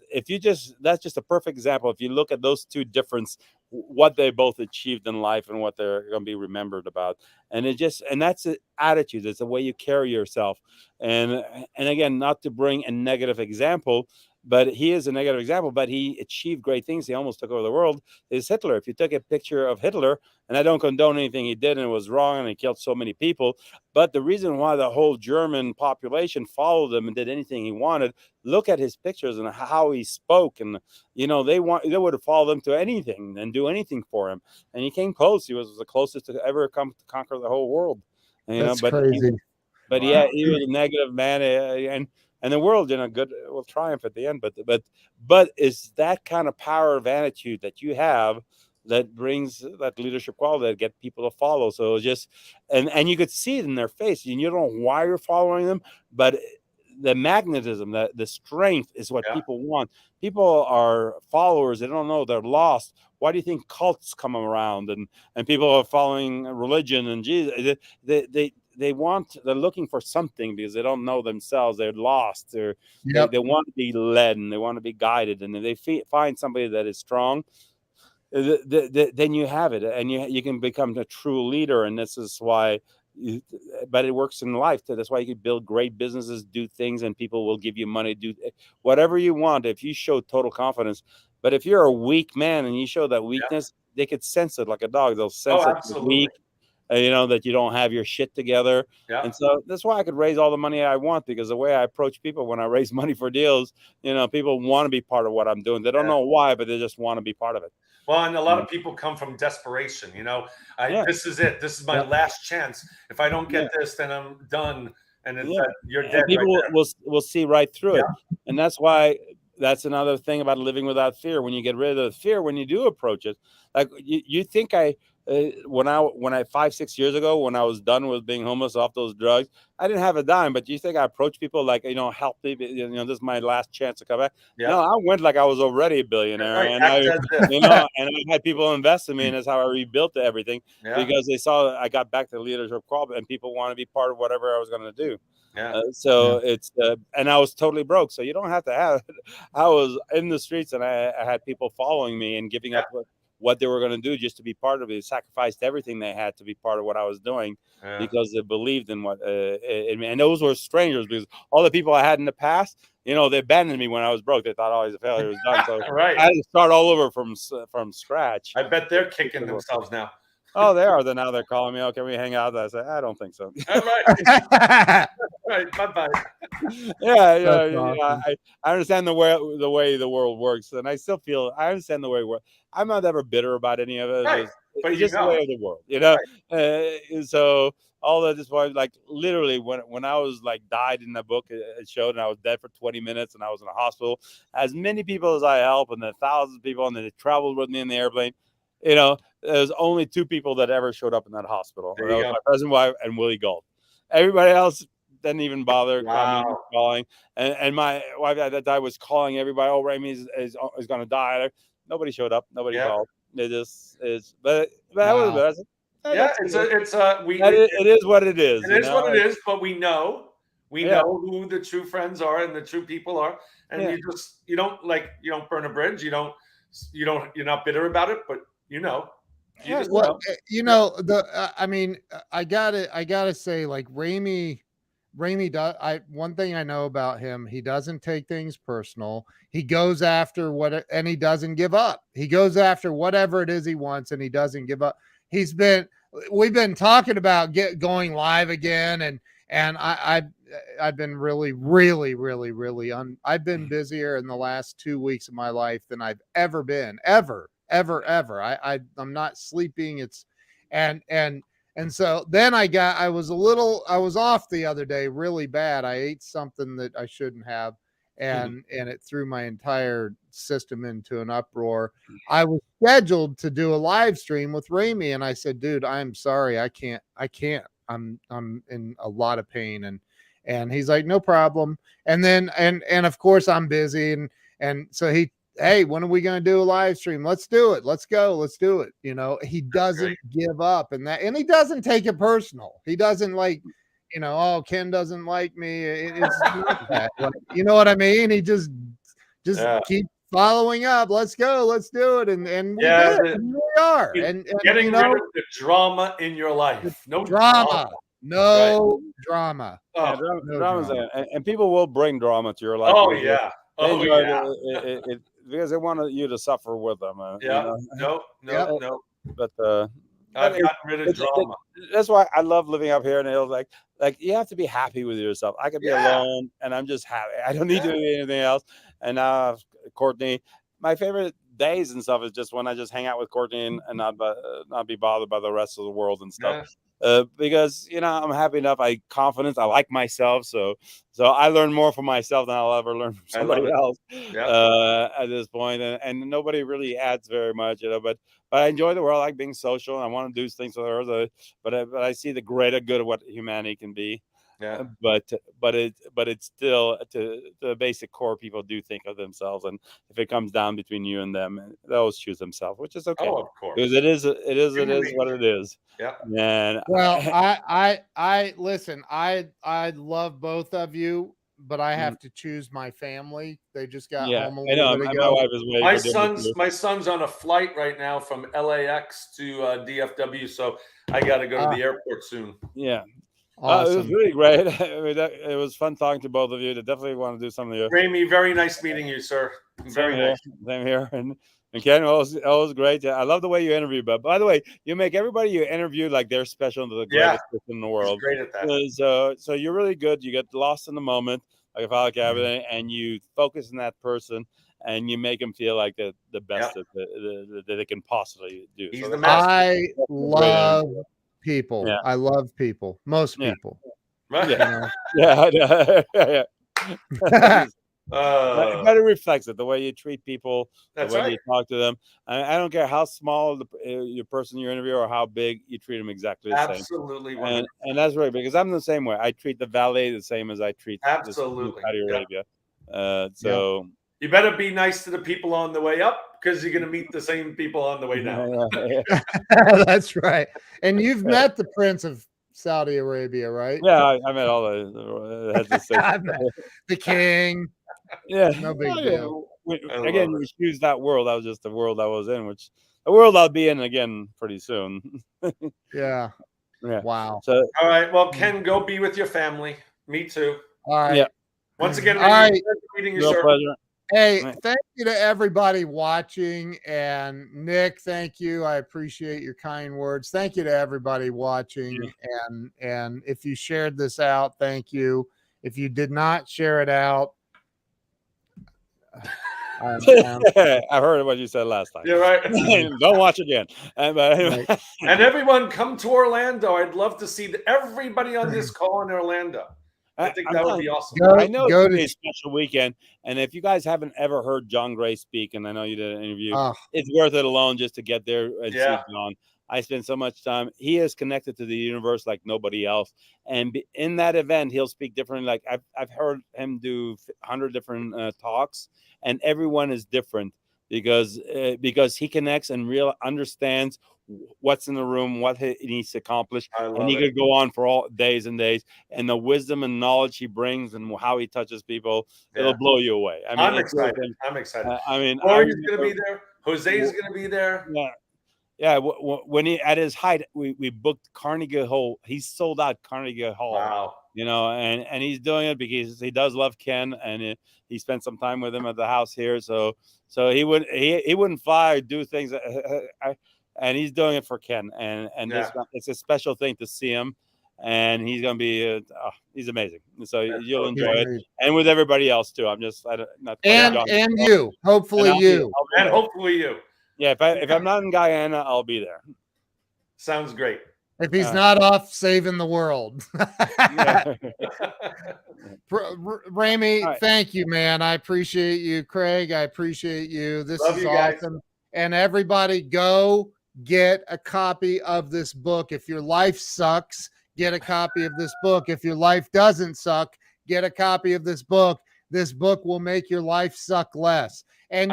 if you that's just a perfect example. If you look at those two difference, what they both achieved in life and what they're going to be remembered about, and that's the attitude. It's the way you carry yourself. And again, not to bring a negative example, but he is a negative example, but he achieved great things. He almost took over the world. Is Hitler. If you took a picture of Hitler, and I don't condone anything he did, and it was wrong, and he killed so many people, but the reason why the whole German population followed him and did anything he wanted, look at his pictures and how he spoke, and they would have followed him to anything and do anything for him. And he came close. He was the closest to ever come to conquer the whole world. That's But crazy. yeah, he was a negative man, and the world, good will triumph at the end. But it's that kind of power of attitude that you have that brings that leadership quality that get people to follow. So it's just, and you could see it in their face, and you don't know why you're following them, but the magnetism, the strength is what people want. People are followers. They don't know, they're lost. Why do you think cults come around and people are following religion and Jesus? They're looking for something because they don't know themselves. They're lost. They want to be led, and they want to be guided. And if they find somebody that is strong, then you have it, and you can become a true leader. And this is why, but it works in life too. That's why you can build great businesses, do things, and people will give you money, do whatever you want if you show total confidence. But if you're a weak man and you show that weakness, they could sense it like a dog. They'll sense it weak, that you don't have your shit together. And so that's why I could raise all the money I want, because the way I approach people when I raise money for deals, people want to be part of what I'm doing. They don't know why, but they just want to be part of it. Well, and a lot of people come from desperation. This is it. This is my last chance. If I don't get this, then I'm done. And you're dead. People will see right through it. And that's why that's another thing about living without fear. When you get rid of the fear, when you do approach it, like you think when I 5-6 years ago, when I was done with being homeless off those drugs, I didn't have a dime. But do you think I approached people like, help me, this is my last chance to come back? No, I went like I was already a billionaire, and and I had people invest in me, and that's how I rebuilt everything, because they saw I got back to the leadership quality, and people want to be part of whatever I was going to do. It's and I was totally broke, so you don't have to have it. I was in the streets, and I had people following me and giving up what they were going to do just to be part of it. They sacrificed everything they had to be part of what I was doing, because they believed in what and those were strangers, because all the people I had in the past, they abandoned me when I was broke. They thought, oh, he's a failure, he was done. So I had to start all over from scratch. I bet they're kicking themselves now. Oh, they are. Then now they're calling me. Oh, can we hang out? I say, I don't think so. All right. Right. Bye-bye. Yeah, I understand the way the world works, and I still feel I understand the way it works. I'm not ever bitter about any of it. Right. But It's just the way of the world, you know. So all of this was like literally when I was like died in the book, it showed, and I was dead for 20 minutes, and I was in a hospital. As many people as I helped, and the thousands of people, and they traveled with me in the airplane. You know, there's only 2 people that ever showed up in that hospital. That was my present wife and Willie Galt. Everybody else didn't even bother calling. And my wife at that time was calling everybody. Oh, Ramy is going to die. Nobody showed up. Nobody called. It just is. But that was it. It is what it is. It is what it is. But we know who the true friends are and the true people are. And you don't burn a bridge. You're not bitter about it, but I mean, I gotta say, like Ramy does. One thing I know about him, he doesn't take things personal. He goes after and he doesn't give up. He goes after whatever it is he wants, and he doesn't give up. We've been talking about going live again, and I've been really I've been busier in the last 2 weeks of my life than I've ever been, ever. I'm not sleeping. And so then I was off the other day really bad. I ate something that I shouldn't have, and it threw my entire system into an uproar. I was scheduled to do a live stream with Ramy, and I said, dude, I'm sorry. I can't. I'm in a lot of pain. And he's like, no problem. And then, and of course I'm busy. And so hey, when are we going to do a live stream? Let's do it. Let's go. Let's do it. You know, he doesn't give up, and he doesn't take it personal. He doesn't like, oh, Ken doesn't like me. It's not that. Like, you know what I mean? He just keep following up. Let's go. Let's do it. And we did. And we are. And getting rid of the drama in your life. No drama. No drama. Oh, drama. And people will bring drama to your life. Oh, yeah. It because they want you to suffer with them. No. But I've gotten rid of drama. That's why I love living up here in the hills. Like you have to be happy with yourself. I can be alone, and I'm just happy. I don't need to do anything else. And now, Courtney, my favorite days and stuff is just when I just hang out with Courtney and not be bothered by the rest of the world and stuff. Because I'm happy enough. Confidence. I like myself. So I learn more from myself than I'll ever learn from somebody else. At this point, and nobody really adds very much, But I enjoy the world. I like being social, and I want to do things with others. But I see the greater good of what humanity can be. Yeah. But it's still to the basic core. People do think of themselves, and if it comes down between you and them, they always choose themselves, which is okay. Oh, of course, because it is what it is. Yeah. And I listen. I love both of you, but I have to choose my family. They just got home a little bit ago. My wife is waiting. My son's on a flight right now from LAX to DFW, so I got to go to the airport soon. Yeah. Awesome. It was really great. It was fun talking to both of you. I definitely want to do something here. Ramy, very nice meeting you, sir. Very nice. Same here. And Ken, always great. I love the way you interview. But by the way, you make everybody you interview like they're special to the greatest person in the world. He's great at that. So you're really good. You get lost in the moment, like if I like everything, and you focus on that person, and you make them feel like the best that they can possibly do. He's the master. I love people. Yeah. I love people. Most people. Right. Yeah. But it reflects it, the way you treat people, the way you talk to them. I don't care how small your person you interview or how big, you treat them exactly the same. Absolutely. And that's right, because I'm the same way. I treat the valet the same as I treat Absolutely Saudi Arabia. You better be nice to the people on the way up, because you're going to meet the same people on the way down. That's right. And you've met the Prince of Saudi Arabia, right? Yeah, I met all the king. Yeah, no big deal. Again, we choose that world. That was just the world I was in, which the world I'll be in again pretty soon. Yeah. Wow. So, all right. Well, Ken, go be with your family. Me too. All right. Yeah. Once again, all right. meeting you, sir. Pleasure. Hey, thank you to everybody watching. And Nick, thank you. I appreciate your kind words. Thank you to everybody watching. And if you shared this out, thank you. If you did not share it out, I heard what you said last time. You're right. Don't watch again. And everyone come to Orlando. I'd love to see everybody on this call in Orlando. I think that would be awesome. I know it's going to be a special weekend. And if you guys haven't ever heard John Gray speak, and I know you did an interview, it's worth it alone just to get there and see John. I spend so much time. He is connected to the universe like nobody else. And in that event, he'll speak differently. Like I've heard him do 100 different talks, and everyone is different because he connects and understands what's in the room, what he needs to accomplish, and he could go on for all days and days. And the wisdom and knowledge he brings and how he touches people, it'll blow you away. I mean, I'm excited. I'm excited. I mean, Corey's going to be there. Jose's going to be there. Yeah, when he at his height, we booked Carnegie Hall. He sold out Carnegie Hall. Wow. You know, and he's doing it because he does love Ken, and he spent some time with him at the house here. So he wouldn't fly or do things. And he's doing it for Ken, and it's a special thing to see him, and he's gonna be he's amazing. So you'll enjoy it, and with everybody else too. I'm just and you, hopefully you. Yeah, if I'm not in Guyana, I'll be there. Sounds great. If he's not off saving the world. Ramy, thank you, man. I appreciate you. Craig, I appreciate you. This is awesome. Guys. And everybody go get a copy of this book. If your life sucks, get a copy of this book. If your life doesn't suck, get a copy of this book. This book will make your life suck less. And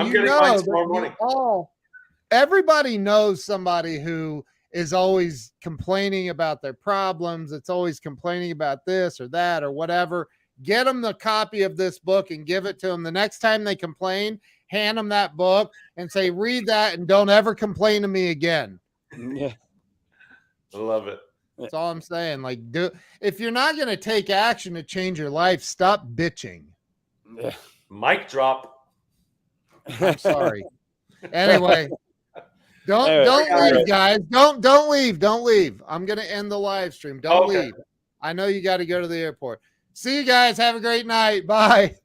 everybody knows somebody who is always complaining about their problems. It's always complaining about this or that or whatever. Get them the copy of this book and give it to them. The next time they complain, hand them that book and say, read that and don't ever complain to me again. Yeah. I love it. That's all I'm saying. Like, if you're not going to take action to change your life, stop bitching. Yeah. Mic drop. I'm sorry. Anyway, don't leave, guys. Don't leave. I'm going to end the live stream. Don't leave. I know you got to go to the airport. See you guys. Have a great night. Bye.